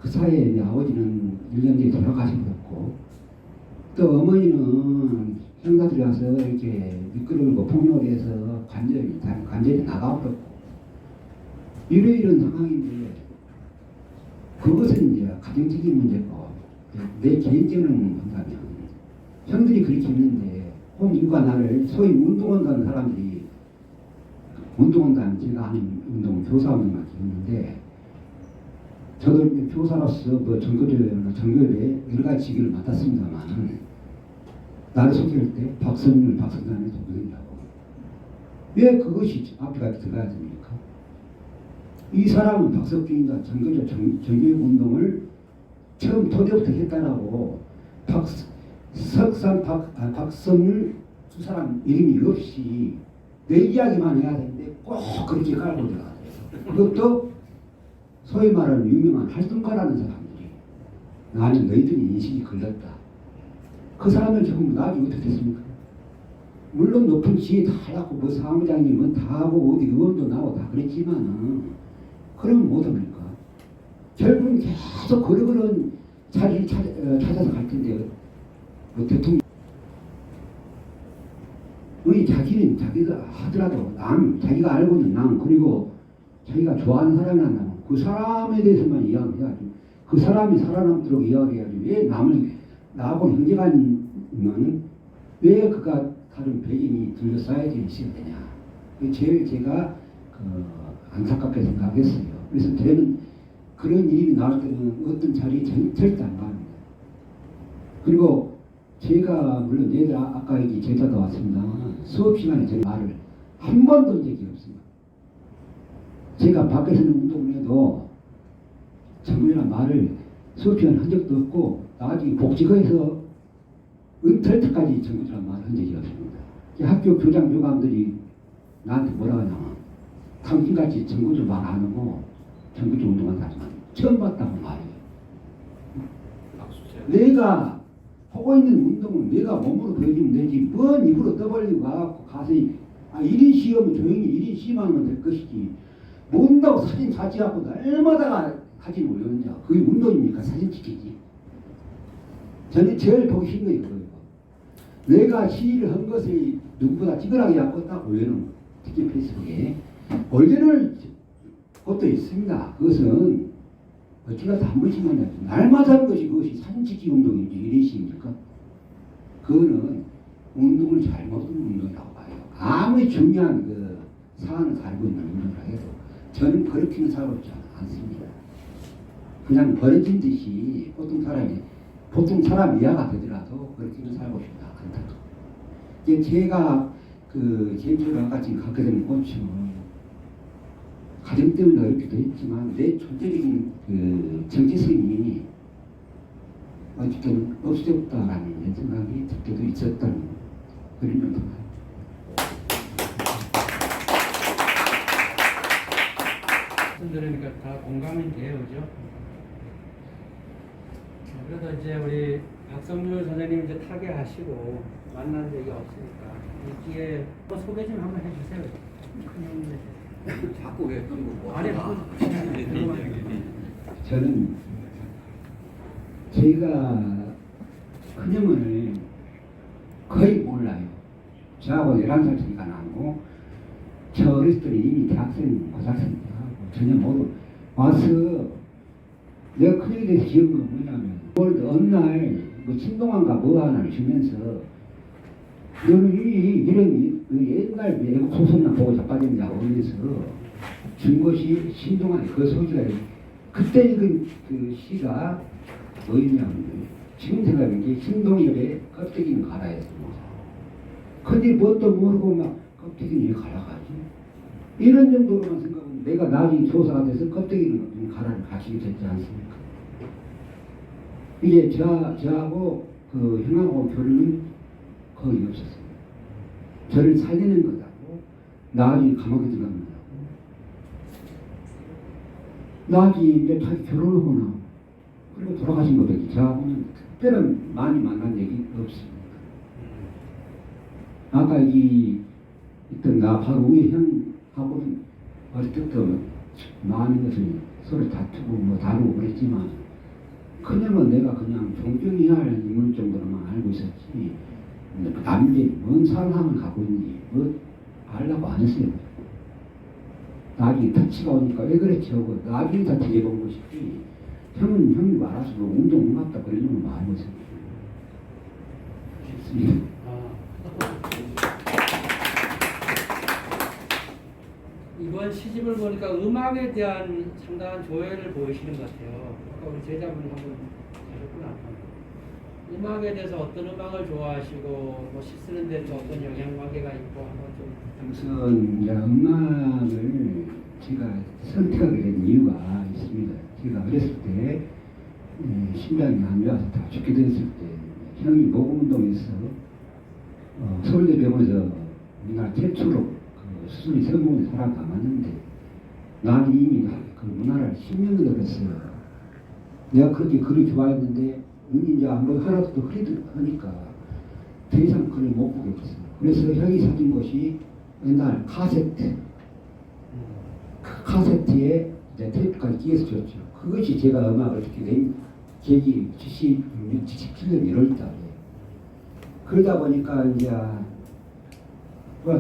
그 사이에 아버지는 1년 뒤에 돌아가셔버렸고 또 어머니는 형사들이 와서 이렇게 미끄러우고 폭력을 해서 관절이 나가버렸고 이런 상황인데 그것은 이제 가정적인 문제고 내 개인적인 한다면 형들이 그렇게 했는데 홍인과 나를 소위 운동한다는 사람들이 운동한다는 제가 하는 운동은 교사운동만 했는데 저도 교사로서 뭐 전교조나 전교에 여러 가지 직위를 맡았습니다만 나를 소개할 때 박성률, 박성단을 소개하냐고 왜 그것이 앞에 들어가야 됩니까? 이 사람은 박석준이나 전교조 정교육 운동을 처음 토대부터 했다라고 박성률 두 사람 이름이 없이 내 이야기만 해야 되는데 꼭 그렇게 깔고 들어가야 돼요. 그것도 소위 말하는 유명한 활동가라는 사람들이 나는 너희들이 인식이 걸렸다. 그 사람을 전부 나중에 어떻게 됐습니까? 물론 높은 지위 다 하고 뭐 사무장님은 다 하고 어디 의원도 나오고 다 그랬지만 그러면 못합니까? 결국은 계속 그런 자리를 찾아서 갈 텐데 뭐 대통령 의 자기는 자기가 하더라도 자기가 알고 있는 남 그리고 자기가 좋아하는 사람이 한다면 그 사람에 대해서만 이야기해야지 그 사람이 살아남도록 이야기해야지 왜 남을 나하고 형제간이면 왜 그가 다른 배경이 둘러싸여져 있어야 되냐 제일 제가 안타깝게 생각했어요. 그래서 저는 그런 일이 나올 때는 어떤 자리에 절대 안 갑니다. 그리고 제가 물론 얘들 아까 여기 제자도 왔습니다. 수업 시간에 제 말을 한 번도 한 적이 없습니다. 제가 밖에서는 운동을 해도 정말 말을 수업 시간에 한 적도 없고 나중에 복지관에서 은퇴할 때까지 정규적인 말을 한 적이 없습니다. 학교 교장 교감들이 나한테 뭐라 하냐면 당신같이 정규적 말 안 하고 정규적 운동한다지만 처음 봤다고 말해요. 내가 하고 있는 운동은 내가 몸으로 보여주면 되지 뭔 입으로 떠벌리고 가서 1인 시험은 조용히 1인 시험하면 될 것이지 뭔다고 사진 자취하고 날마다 사진 올렸느냐 그게 운동입니까? 사진 찍히지. 저는 제일 보기 싫은 게 그거예요. 내가 시위를 한 것을 누구보다 찌그러하게 하고 딱 올려놓은 거. 특히 페이스북에 올려놓을 것도 있습니다. 그것은 어찌가 한 번씩만 해야지. 날마다 하는 것이 그것이 사진 찍기 운동인지 이래시입니까? 그거는 운동을 잘못한 운동이라고 봐요. 아무리 중요한 그 사안을 가지고 있는 운동이라 해도 저는 그렇게는 살고 있지 않습니다. 그냥 버려진 듯이 보통 사람 이하가 되더라도 그렇게는 살고 싶다. 이제 제가 개인적으로 아까 지금 갖게 된 꽃은 가정 때문에 어렵기도 했지만 내 존재적인 정체성이 어쨌든 없어졌다라는 생각이 들 때도 있었던 그런 정도입니다. 그러니까 다 공감이 돼요, 그죠? 그래도 이제 우리 박성률 선생님 이제 타계하시고 만난 적이 없으니까 이 기회에 소개 좀 한번 해주세요. 자꾸 왜 그런 거 아니, 저는 제가 큰형을 거의 몰라요. 저하고 11살 차이가 나고 저 어렸을 때 이미 대학생, 고등학생 하고 전혀 모르고 와서 내가 큰형에 대해서 기억한 건 뭐냐면 어느 날 뭐 신동환가 뭐 하나를 주면서 너는 이런 옛날 외국 소설이나 보고 자빠졌냐고 하면서 준 것이 신동환의 그 소지가 그때 읽은 그 시가 뭐였냐면 지금 생각하는 게 신동엽의 껍데기는 갈아였습니다. 근데 뭣도 모르고 막 껍데기는 왜 갈아가지? 이런 정도로만 생각하면 내가 나중에 조사가 돼서 껍데기는 갈아를 가시게 됐지 않습니까? 이제 저하고 그 형하고 교류는 거의 없었어요. 저를 살리는 거다고 나중에 감옥에 들어가는 거다고 나중에 이제 다시 결혼하거나 그리고 돌아가신 것밖에 저하고는 특별한 많이 만난 얘기 없습니다. 아까 여기 있던 나 바로 위에 형하고는 어릴 때부터 많은 것을 서로 다투고 뭐 다루고 그랬지만 그냥은 내가 그냥 존경해야 할 인물 정도로만 알고 있었지 남들이 뭔 사랑을 갖고 있는지 뭐 알라고 안 했어요. 나중에 터치가 오니까 왜 그랬지 하고 나중에 다 뒤져본 것이지 형이 말아서 운동 음악다 그러는 거 많이 해서 싶습니다. 이번 시집을 보니까 음악에 대한 상당한 조예를 보이시는 것 같아요. 아까 우리 제자분이 한번 하셨구나. 음악에 대해서 어떤 음악을 좋아하시고 뭐 시 쓰는 데 또 어떤 영향관계가 있고 한번 좀. 우선 이제 음악을 제가 선택하게 된 이유가 있습니다. 제가 어렸을 때 심장이 안 좋아서 다 죽게 됐을 때 형이 모공운동에서 서울대병원에서 우리나라 최초로 그 수술이 성공해서 살아남았는데 나는 이미 그 문화를 10년을 들었어요. 내가 그렇게 글을 좋아했는데 이제 한번 하나도 흐리니까 더 이상 글을 못 보겠어. 그래서 형이 사준 것이 옛날 카세트, 그 카세트에 이제 테이프까지 끼워서 줬죠. 그것이 제가 음악을 듣게 된 계기 77년 1월달에. 그러다 보니까 이제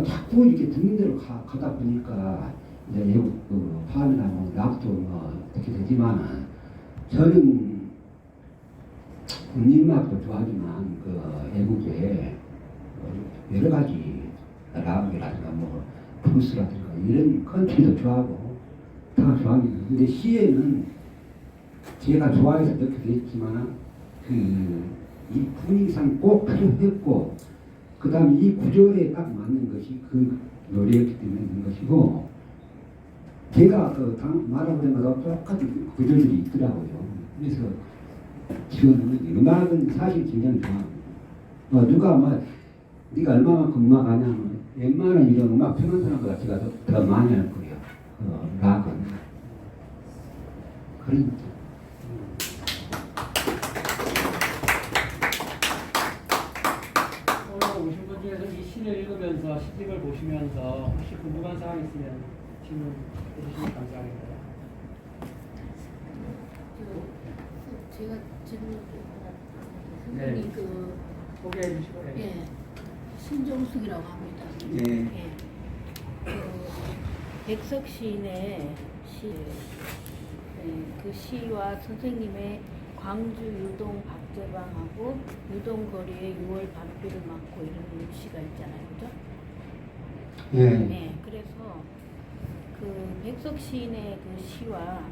자꾸 이렇게 듣는 대로 가다 보니까 이제 외국 팝이나 뭐 락도 뭐 어떻게 되지만 저는 국민음악도 좋아하지만 그 외국에 여러 가지 락이라든가 뭐 블루스라든가 이런 컨트리도 좋아하고 다 좋아합니다. 근데 시에는 제가 좋아해서 넣게 됐지만 이 분위기상 꼭 필요했고 그 다음에 이 구절에 딱 맞는 것이 그 노래였기 때문에 있는 것이고 제가 말할 때마다 똑같은 구절들이 있더라고요. 그래서 지금 음악은 사실 굉장히 좋아합니다. 누가 네가 얼마만큼 음악 하냐면 웬만한 이런 음악 편한 사람보다 제가 더 많이 할 거예요. 락은. 그러니까. 오늘 오신 분 중에서 이 시를 읽으면서 시집을 보시면서 혹시 궁금한 사항 있으면 질문 해주시면 감사하겠습니다. 제가 질문 네. 그 소개해 주시고. 예, 신종숙이라고 합니다. 예. 예. 백석 시인의 시, 그 시와 선생님의 광주 유동 박제방하고 유동 거리의 6월 밤비를 맞고 이런 시가 있잖아요, 그죠? 예. 네, 그래서 그 백석 시인의 그 시와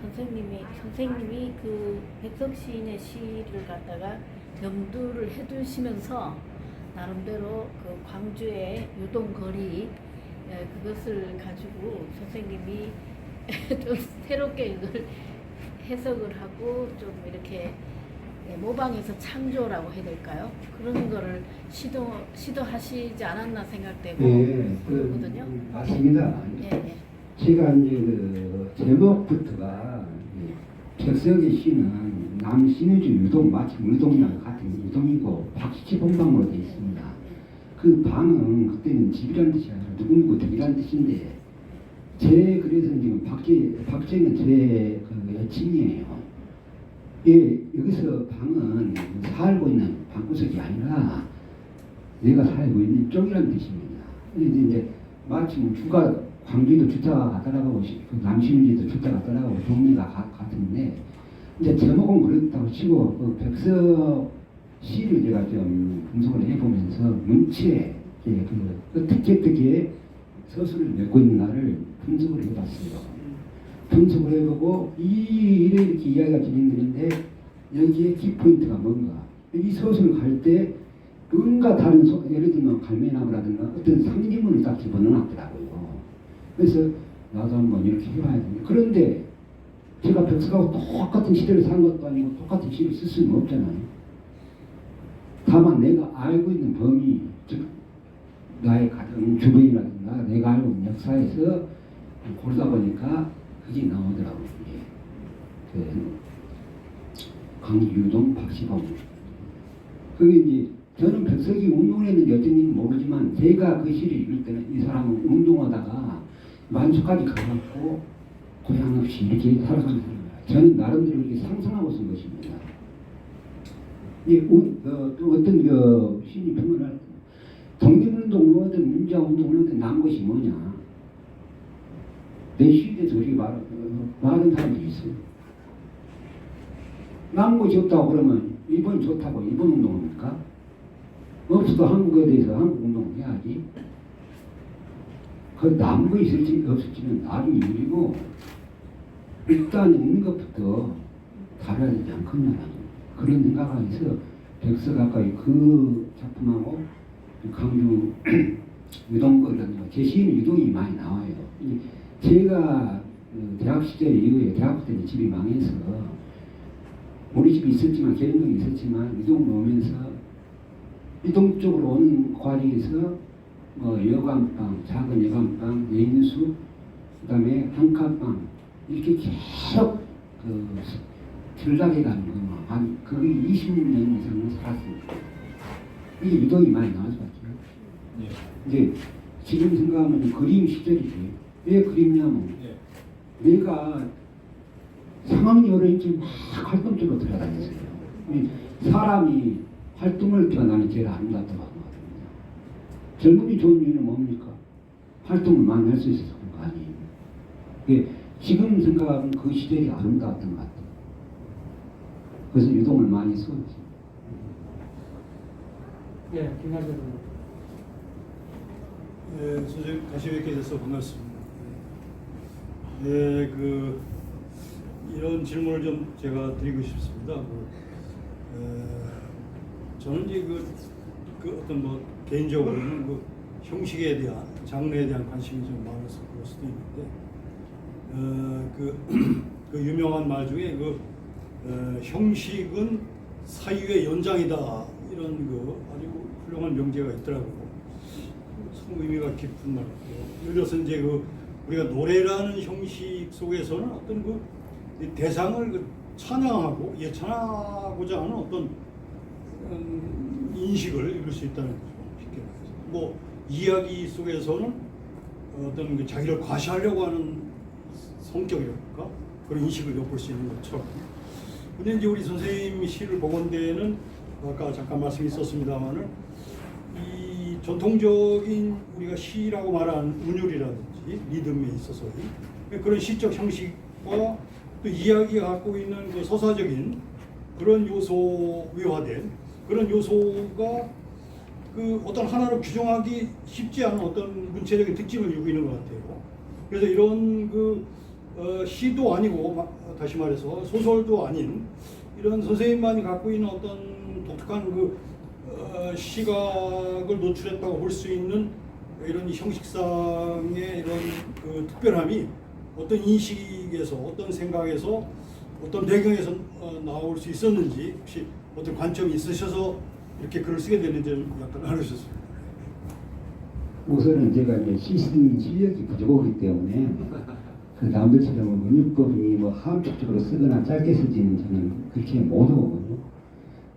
선생님이 그 백석 시인의 시를 갖다가 염두를 해두시면서 나름대로 그 광주의 유동거리 그것을 가지고 선생님이 좀 새롭게 이걸 해석을 하고 좀 이렇게 모방해서 창조라고 해야 될까요? 그런 거를 시도하시지 않았나 생각되고 그러거든요. 맞습니다. 예. 제가 이제 그 제목부터가 백석의 시는 남신의주 유동 마침 유동이랑 같은 유동이고 박씨 본방으로 되어 있습니다. 그 방은 그때는 집이라는 뜻이 아니라 누구누구 덕이라는 뜻인데 그래서 지금 박정은 제 그 애칭이에요. 예, 여기서 방은 살고 있는 방구석이 아니라 내가 살고 있는 쪽이라는 뜻입니다. 이제 마침 광주도 주타가 가더라고 남신지도 주타가 가더라고 종류가 같은데 이제 제목은 그렇다고 치고 그 백석 시를 제가 좀 분석을 해보면서 문체에 어떻게 서술을 맺고 있는가를 분석을 해봤어요. 분석을 해보고 이렇게 이야기가 진행되는데 여기에 키포인트가 뭔가 이 서술을 갈 때 뭔가 다른 예를 들면 갈매나무라든가 어떤 상징문을 딱 집어넣었더라고요. 그래서 나도 한번 이렇게 해봐야 됩니다. 그런데 제가 백석하고 똑같은 시대를 산 것도 아니고 똑같은 시를 쓸 수는 없잖아요. 다만 내가 알고 있는 범위, 즉 나의 가정 주변이라든가 내가 알고 있는 역사에서 고르다 보니까 그게 나오더라고요. 그 강유동 박시범. 그게 이제 저는 백석이 운동을 했는지 어쩐지 모르지만 제가 그 시를 읽을 때는 이 사람은 운동하다가 만수까지 가갖고 고향 없이 이렇게 살아가는 사람이에요. 저는 나름대로 이렇게 상상하고 쓴 것입니다. 또 어떤 시인이 표현을 독립운동 뭐든 민주화운동 뭐든 난 것이 뭐냐. 내 시에 대해서 우리가 말하는 사람들이 있어요. 남은 곳이 없다고 그러면 일본이 좋다고 일본 운동합니까? 없어도 한국에 대해서 한국 운동을 해야지. 그 남은 거 있을지 없을지는 나중에 일이고 일단 있는 것부터 다뤄야 되지 않겠냐 그런 생각하면서 백서 가까이 그 작품하고 강주 유동거라든가 제 시에는 유동이 많이 나와요. 제가 대학 시절 이후에 대학교 때는 집이 망해서 우리 집이 있었지만 개인동이 있었지만 유동 오면서 유동 쪽으로 오는 과정에서 여관방, 작은 여관방, 예인수, 그다음에 한칸방 이렇게 계속 들락해 가는 거만 한 거의 20년 이상을 살았습니다. 이게 유동이 많이 나와서 봤죠. 이제 지금 생각하면 그림 시절이지. 왜 그림냐면 내가 상황이 어려운지 막 활동적으로 들어다녔어요. 사람이 활동을 때 나는 제일 아름답다고 하거든요. 젊음이 좋은 이유는 뭡니까? 활동을 많이 할 수 있어서 그런 거 아니에요. 지금 생각하면 그 시절이 아름다웠던 것 같아요. 그래서 유동을 많이 썼지. 예, 김한재 네, 선생님 다시 뵙게 돼서 반갑습니다. 네, 이런 질문을 좀 제가 드리고 싶습니다. 저는 이제 어떤 개인적으로는 형식에 대한 장르에 대한 관심이 좀 많아서 그럴 수도 있는데 그 유명한 말 중에 형식은 사유의 연장이다 이런 아주 훌륭한 명제가 있더라고요. 참 의미가 깊은 말 같아요. 예를 들어서 이제 우리가 노래라는 형식 속에서는 어떤 대상을 찬양하고 예찬하고자 하는 어떤 인식을 이룰 수 있다는 거죠. 쉽게 말해서. 이야기 속에서는 어떤 자기를 과시하려고 하는 성격이랄까 그런 인식을 엿볼 수 있는 것처럼. 근데 이제 우리 선생님 시를 보건대는 아까 잠깐 말씀이 있었습니다만은 이 전통적인 우리가 시라고 말하는 운율이라든지 리듬에 있어서 그런 시적 형식과 또 이야기가 갖고 있는 서사적인 그런 요소화된 그런 요소가 어떤 하나로 규정하기 쉽지 않은 어떤 문체적인 특징을 이루고 있는 것 같아요. 그래서 이런 시도 아니고 다시 말해서 소설도 아닌 이런 선생님만이 갖고 있는 어떤 독특한 시각을 노출했다고 볼 수 있는 이런 형식상의 이런 특별함이 어떤 인식에서 어떤 생각에서 어떤 배경에서 나올 수 있었는지 혹시 어떤 관점이 있으셔서 이렇게 글을 쓰게 됐는지 약간 알려주셨습니다. 우선은 제가 이제 시 쓰는 실력이 부족하기 때문에 남들처럼 은유법이 함축적으로 쓰거나 짧게 쓰지는 저는 그렇게 못하거든요.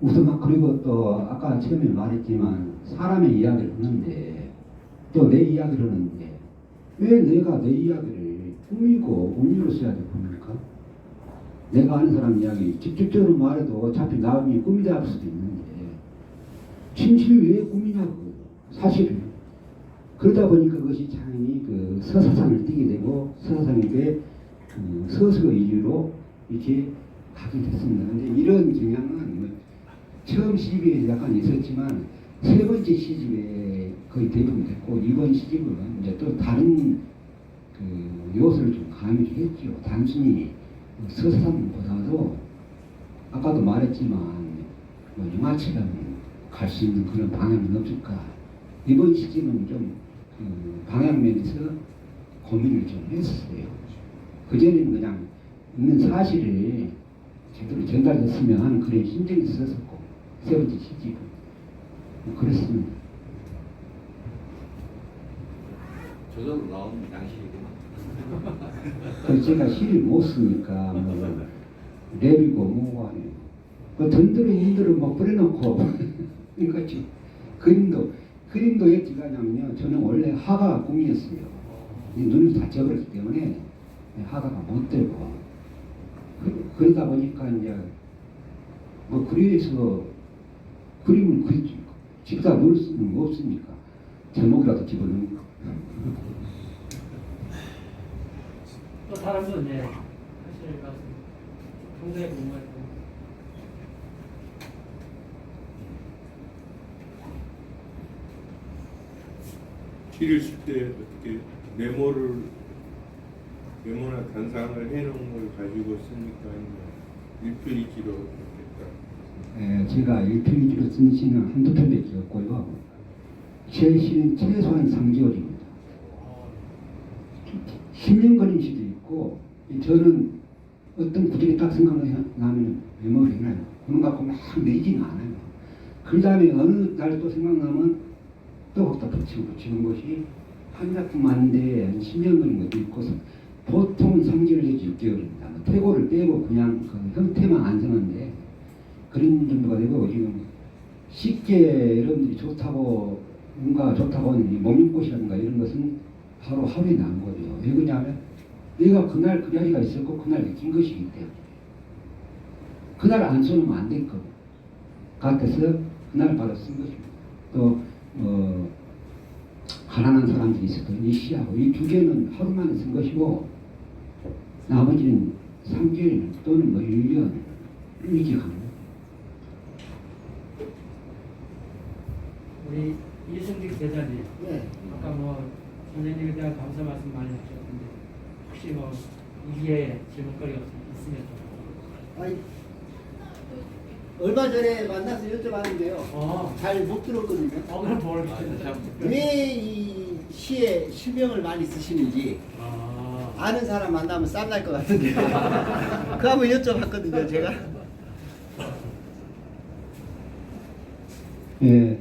우선 그리고 또 아까 처음에 말했지만 사람의 이야기를 하는데 또 내 이야기를 하는데 왜 내가 내 이야기를 꾸미고 운유로 써야 될 겁니까? 내가 아는 사람 이야기 직접적으로 말해도 어차피 나중에 꾸미다 할 수도 있는데 진실 왜 꾸미냐고 사실은. 그러다 보니까 그것이 당연히 서사상을 띠게 되고 서사상에게 서서 위주로 이렇게 가게 됐습니다. 근데 이런 경향은 처음 시집에 약간 있었지만 세 번째 시집에 거의 대부분 됐고 이번 시집은 이제 또 다른 요소를 좀 가미했죠. 단순히 서사상보다도 아까도 말했지만 영화처럼 갈 수 있는 그런 방향은 없을까. 이번 시집은 좀 방향면에서 고민을 좀 했었어요. 그전에는 그냥 있는 사실을 제대로 전달했으면 하는 그런 심정이 있었고 세 번째 시집은 그랬습니다. 저절로 나온 양식이구나. 제가 시를 못 쓰니까 랩이고 뭐고 하네요. 던들어 인들어 뿌려놓고 그러니까 그림도 왜 찍었냐면요. 저는 원래 화가가 꿈이었어요. 눈을 다 쪄버렸기 때문에 화가가 못 되고 그러다 보니까 이제 그래서 그림을 그리지 집다 놓을 수는 없으니까 제목이라도 집어넣는 거. 또 다른 분 하실 말씀. 상당히 궁금하고. 시를 쓸 때 어떻게 메모나 단상을 해놓은 걸 가지고 쓰니까 아니면 1페이지로 했다. 제가 1페이지로 쓴 시는 한두 편밖에 없고요. 제 시는 최소한 3개월입니다. 10년 걸린 시도 있고, 저는 어떤 구절이 딱 생각나면 메모를 해놔요. 그런 거 갖고 막 내지는 않아요. 그 다음에 어느 날 또 생각나면 또 거기다 붙이는 것이 한 작품 하는데 10년 걸린 것도 있고, 보통 3개월 내지 6개월입니다. 태고를 빼고 그냥 그 형태만 안 쓰는데 그런 정도가 되고, 지금 쉽게 여러분들이 좋다고 뭔가 좋다고 하는 목련꽃이라든가 이런 것은 바로 하루에 난 거죠. 왜 그러냐면 내가 그날 그 자리가 있었고 그날 느낀 것이기 때문에 그날 안 쏘면 안 될 것 같아서 그날 바로 쓴 것입니다. 또 가난한 사람들이 있었던 이 시하고 이 두 개는 하루 만에 쓴 것이고 나머지는 3개월 또는 뭐 1년 이렇게 갑니다. 우리 이승직 대장님, 네. 아까 뭐 선생님에 대한 감사 말씀 많이 하셨는데 혹시 뭐 이기에 질문거리가 있으면 좀. 아니, 얼마 전에 만나서 여쭤봤는데요. 잘 못 들었거든요. 그럼 뭘 왜 이 시에 실명을 많이 쓰시는지 아는 사람 만나면 쌈날 것 같은데 그거 한번 여쭤봤거든요, 제가. 예,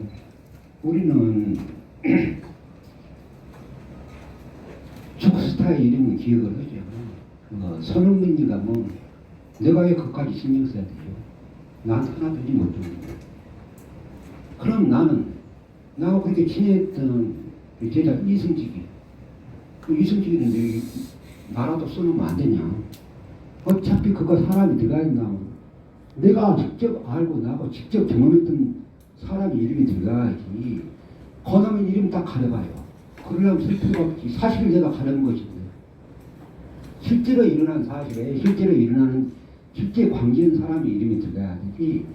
우리는 축스타의 이름은 기억을 하죠. 손흥민이가 뭐 내가 왜 그까지 신경 써야 되죠? 난 하나도 못 듣는데. 그럼 나하고 그렇게 친했던 제자 이승직이, 그 이승직이는 내 나라도 써놓으면 안 되냐? 어차피 그거 사람이 들어가 있나? 내가 직접 알고 나하고 직접 경험했던 사람 이름이 들어가야지. 그놈의 이름 딱 가려봐요. 그러려면 쓸 필요가 없지. 사실을 내가 가려는 것인데. 실제로 일어난 사실에 실제로 일어나는 실제 관계인 사람의 이름이 들어가야 되지.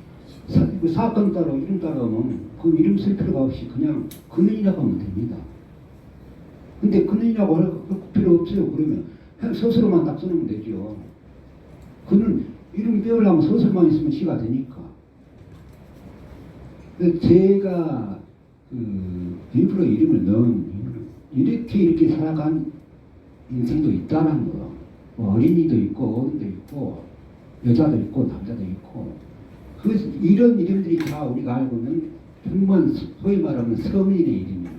그 사건 따로 이름 따로 하면 그 이름 쓸 필요가 없이 그냥 근원이라고 하면 됩니다. 근데 근원이라고 할 필요 없어요. 그러면 서술로만 딱 써놓으면 되죠. 그는 이름 빼우려면 서술만 있으면 시가 되니까. 제가 일부러 이름을 넣은 이유는 이렇게 살아간 인생도 있다는 거. 뭐 어린이도 있고 어른도 있고 여자도 있고 남자도 있고 그래서 이런 이름들이 다 우리가 알고 있는 정말 소위 말하면 서민의 이름입니다.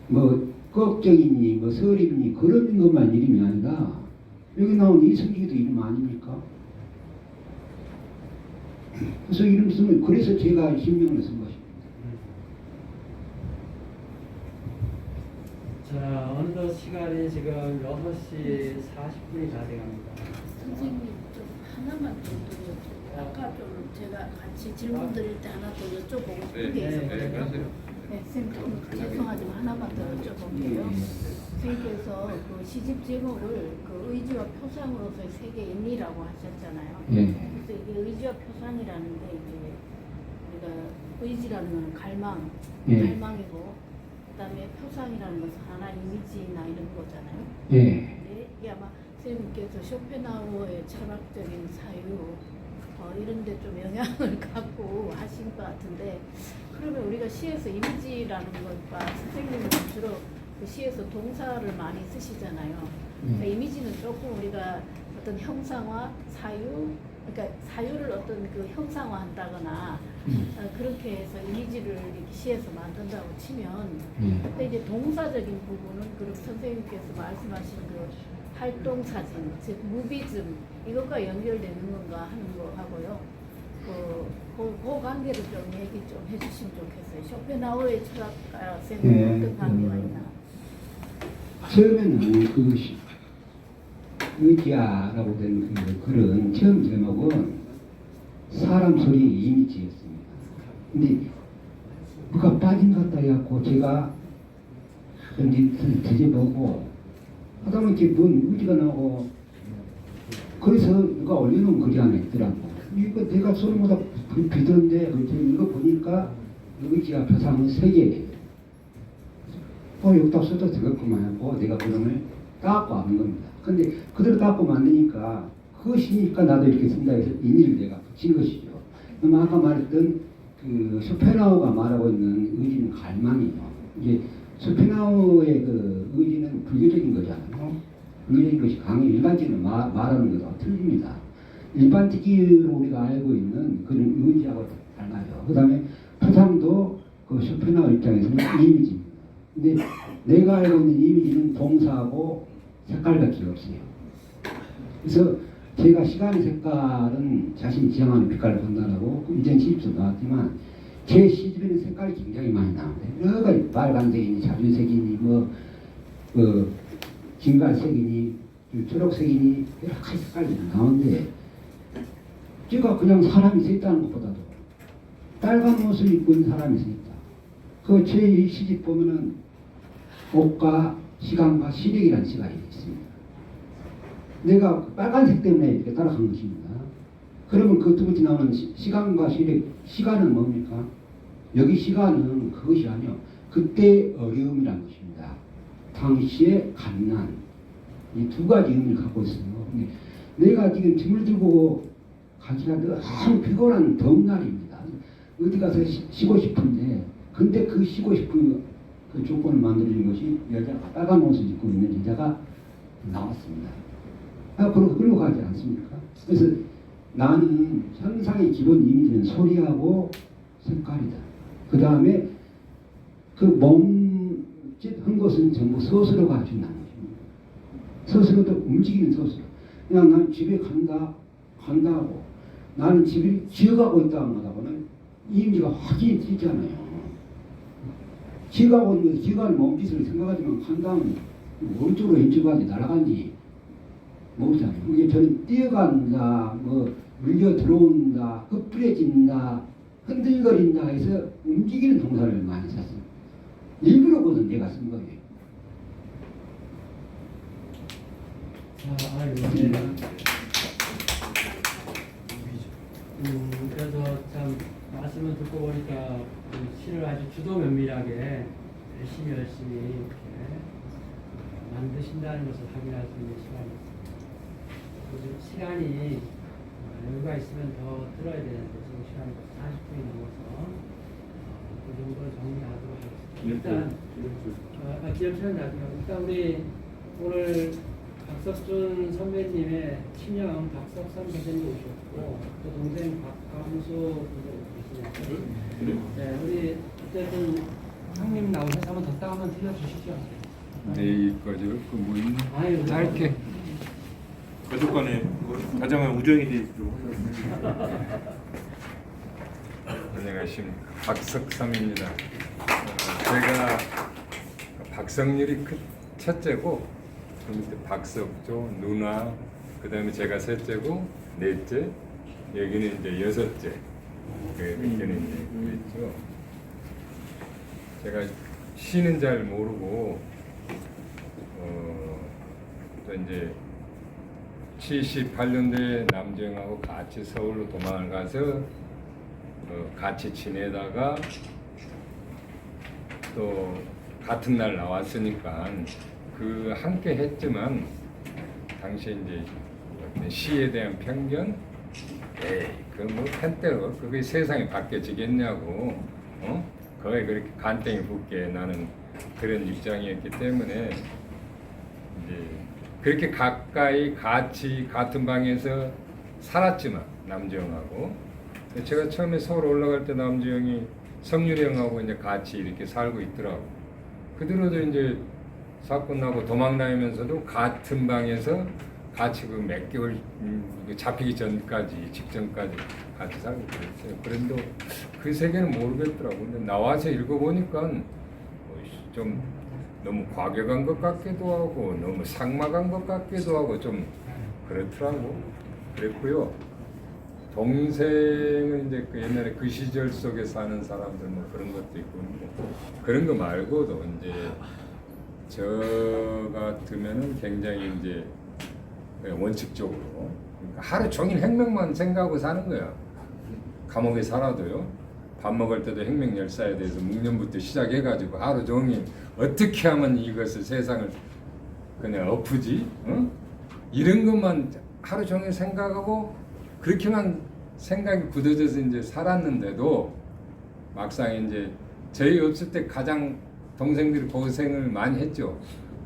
뭐 걱정이니 뭐 설이니 그런 것만 이름이 아니라 여기 나온 이승기도 이름 아닙니까? 그래서 이름 쓰면 그래서 제가 신명을 쓴 것입니다. 자, 어느덧 시간이 지금 6시 40분이 다 돼갑니다. 선생님 좀 하나만 더 드려요. 아까 좀 제가 같이 질문 드릴 때 하나 더 여쭤보고 싶은 게 있었거든요. 네, 선생님 좀 죄송하지만 하나만 더 여쭤볼게요. 선생님께서 그 시집 제목을 그 의지와 표상으로서의 세계 인리라고 하셨잖아요. 그래서 이게 의지와 표상이라는 게 이제 우리가 의지라는 건 갈망, 갈망이고 그다음에 표상이라는 것은 하나 이미지나 이런 거잖아요. 근데 이게 아마 선생님께서 쇼펜하우어의 철학적인 사유 이런 데 좀 영향을 갖고 하신 것 같은데 그러면 우리가 시에서 이미지라는 것과 선생님은 주로 그 시에서 동사를 많이 쓰시잖아요. 그러니까 이미지는 조금 우리가 어떤 형상화, 사유, 그러니까 사유를 어떤 그 형상화한다거나 그렇게 해서 이미지를 이렇게 시에서 만든다고 치면 근데 이제 동사적인 부분은 그럼 선생님께서 말씀하신 그 활동 사진, 즉 무비즘 이것과 연결되는 건가 하는 거 하고요. 그 관계를 좀 얘기 좀 해주시면 좋겠어요. 쇼펜하우어의 철학과 쌤은 어떤 관계가 있나? 처음에는 그 의지야라고 된 그 글은 처음 제목은 사람 소리 이미지였습니다. 근데 뭐가 빠진 것 같다 해갖고 제가 이제 뒤져보고 하다못해 뭔 의지가 나오고 그래서 누가 올려놓은 글이 하나 있더라고. 이거 내가 손보다 비던데 이거 보니까 의지와 표상은 세 개. 여기다 써도 되겠구만 하고 내가 그림을 닦고 하는 겁니다. 근데 그대로 닦고 만드니까 그것이니까 나도 이렇게 쓴다 해서 인의를 내가 붙인 것이죠. 그럼 아까 말했던 그 쇼펜하우가 말하고 있는 의지는 갈망이에요. 이제 쇼펜하우의 그 의지는 불교적인 거잖아요. 불교적인 것이 강의 일반적으로 말하는 것과 틀립니다. 일반적으로 우리가 알고 있는 그런 의지하고 달라요. 그 다음에 표상도 그 쇼펜하우 입장에서는 이미지입니다. 근데 내가 알고 있는 이미지는 동사하고 색깔밖에 없어요. 그래서 제가 시간의 색깔은 자신이 지향하는 빛깔을 본다라고 이전 시집도 나왔지만 제 시집에는 색깔이 굉장히 많이 나오는데 여러 가지 빨간색이니 자주색이니 진갈색이니 초록색이니 여러 가지 색깔이 나오는데 제가 그냥 사람이 서 있다는 것보다도 빨간 옷을 입고 있는 사람이 서 있다. 그 제 시집 보면은 옷과 시간과 시력이라는 시간이 있습니다. 내가 빨간색 때문에 이렇게 따라간 것입니다. 그러면 그 두 번째 나오는 시간과 시력, 시간은 뭡니까? 여기 시간은 그것이 아니요. 그때 어려움이라는 것입니다. 당시의 갓난. 이 두 가지 의미를 갖고 있어요. 근데 내가 지금 짐을 들고 가기가 너무 피곤한 더운 날입니다. 어디 가서 쉬고 싶은데, 근데 그 쉬고 싶은 그 조건을 만들어준 것이 여자가 빨간 옷을 입고 있는 여자가 나왔습니다. 그러고 가지 않습니까? 그래서 나는 현상의 기본 이미지는 소리하고 색깔이다. 그 다음에 그 몸짓한 것은 전부 스스로가 준다는 것입니다. 스스로도 움직이는 스스로. 그냥 난 집에 간다 하고 나는 집을 지어가고 있다는 것하고는 이미지가 확연히 틀리잖아요. 지어가고 있는 것은 지어가는 몸짓을 생각하지만 간다면 오른쪽으로 왼쪽까지 날아가니 모르잖아요. 이게 저는 뛰어간다, 물려 들어온다, 흩뿌려진다, 흔들거린다 해서 움직이는 동사를 많이 썼어요. 일부러 그것은 내가 쓴 거예요. 그래서 참 말씀을 듣고 보니까 시를 아주 주도 면밀하게 열심히 이렇게 만드신다는 것을 확인할 수 있는 시간이었습니다. 시간이 여유가 있으면 더 들어야 되는데 지금 시간이 40분이 넘어서 그 정도로 정리하도록 하겠습니다. 일단 기억처럼 나중에 일단 우리 오늘 박석준 선배님의 친형 박석선 선생님도 오셨고 또 동생 박감수 계시네요. 네, 우리 어쨌든 형님 나오셔서 한번 덕담 한번 들려주시죠. 네, 여기까지 뭐 있나? 아유, 짧게. 가족 간에 가정은 우정이 되죠. 안녕하십니까. 박석삼입니다. 제가 박성률이 첫째고 그 밑에 박석조, 누나, 그 다음에 제가 셋째고 넷째, 여기는 이제 여섯째. 그렇게는 이제 그랬죠. 제가 시는 잘 모르고 또 이제 78년도에 남정하고 같이 서울로 도망을 가서 같이 지내다가 또 같은 날 나왔으니까 그 함께 했지만 당시에 이제 시에 대한 편견, 그뭐 한때로 그게 세상이 바뀌어지겠냐고, 거기에 그렇게 간땡이 붙게 나는 그런 입장이었기 때문에 이제 그렇게 가까이 같이 같은 방에서 살았지만 남주영하고 제가 처음에 서울 올라갈 때 남주영이 성률이 형하고 이제 같이 이렇게 살고 있더라고. 그대로도 이제 사건 나고 도망 다니면서도 같은 방에서 같이 그 몇 개월 잡히기 전까지 직전까지 같이 살고 그랬어요. 그런데 그 세계는 모르겠더라고. 근데 나와서 읽어보니까 좀 너무 과격한 것 같기도 하고 너무 삭막한 것 같기도 하고 좀 그렇더라고. 그랬고요. 동생은 이제 그 옛날에 그 시절 속에 사는 사람들 뭐 그런 것도 있고 그런 거 말고도 이제 저 같으면은 굉장히 이제 원칙적으로 그러니까 하루 종일 행명만 생각하고 사는 거야. 감옥에 살아도요. 밥 먹을 때도 혁명열사에 대해서 묵념부터 시작해가지고 하루 종일 어떻게 하면 이것을 세상을 그냥 엎으지? 어? 이런 것만 하루 종일 생각하고 그렇게만 생각이 굳어져서 이제 살았는데도 막상 이제 저희 없을 때 가장 동생들이 고생을 많이 했죠.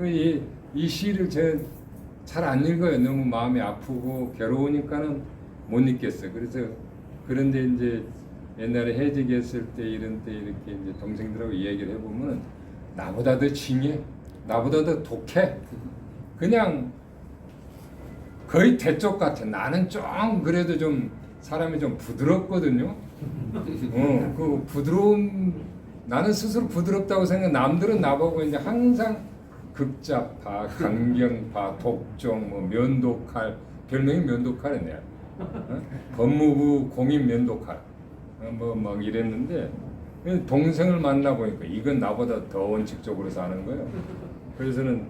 이 시를 제가 잘 안 읽어요. 너무 마음이 아프고 괴로우니까는 못 읽겠어요. 그래서 그런데 이제 옛날에 해직했을 때 이런 때 이렇게 이제 동생들하고 이야기를 해보면 나보다 더 징해, 나보다 더 독해. 그냥 거의 대쪽 같아. 나는 좀 그래도 좀 사람이 좀 부드럽거든요. 그 부드러움 나는 스스로 부드럽다고 생각. 남들은 나보고 이제 항상 극자파, 강경파, 독종, 뭐 면도칼, 별명이 면도칼이네. 법무부 공인 면도칼, 뭐 막 이랬는데 동생을 만나 보니까 이건 나보다 더 원칙적으로 사는 거예요. 그래서는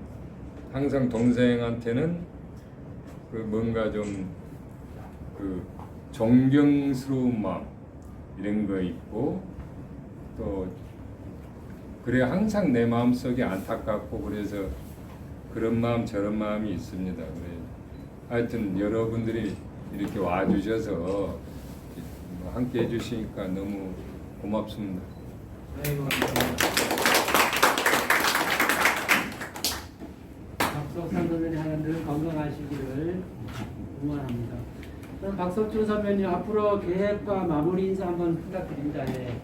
항상 동생한테는 그 뭔가 좀 그 존경스러운 마음 이런 거 있고 또 그래 항상 내 마음 속에 안타깝고 그래서 그런 마음 저런 마음이 있습니다. 그래 하여튼 여러분들이 이렇게 와주셔서 함께 해주시니까 너무 고맙습니다. 박석찬 선배님 늘 건강하시기를 응원합니다. 그럼 박석준 선배님 앞으로 계획과 마무리 인사 한번 부탁드립니다. 네.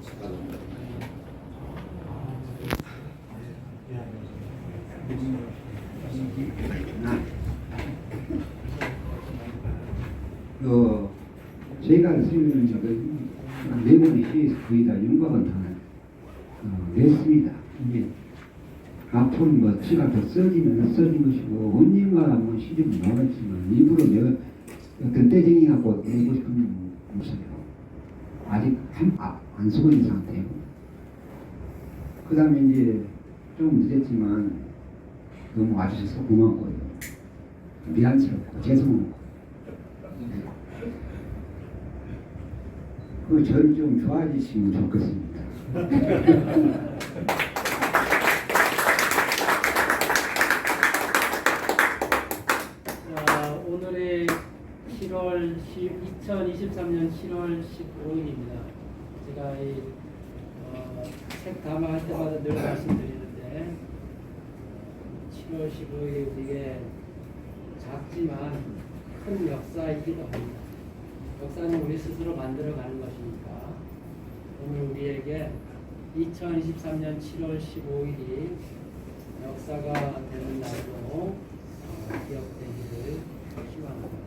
제가 쓰는 네 번의 시에서 거의 다 윤곽은 다 냈습니다. 이게 앞으로 뭐 시가 더 써지면 써진 것이고 언젠가 뭐 시집이 나왔지만 일부러 내가 어떤 떼쟁이 갖고 내고 싶은 없어요. 아직 안 쓰고 있는 상태예요. 그 다음에 이제 좀 늦었지만 너무 와주셔서 고맙고요. 미안스럽고 죄송하고 그 저를 좀 좋아해 주시면 좋겠습니다. 오늘의 2023년 7월 15일입니다. 제가 책 담화할 때마다 늘 말씀드리는데 7월 15일이 우리에게 작지만 큰 역사이기도 합니다. 역사는 우리 스스로 만들어가는 것이니까 오늘 우리에게 2023년 7월 15일이 역사가 되는 날로 기억되기를 희망합니다.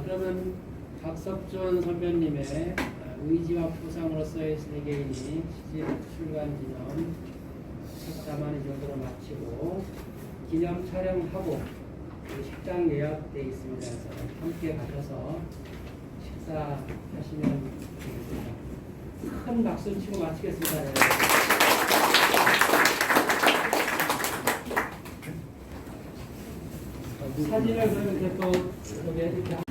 그러면 박석준 선배님의 의지와 포상으로서의 세계인이 시집 출간 기념 책담화는 이 정도로 마치고 기념 촬영하고 식당 예약되어 있습니다. 그래서 함께 가셔서 식사하시면 되겠습니다. 큰 박수 치고 마치겠습니다. 네. 사진을 그러면 이렇게 또 이렇게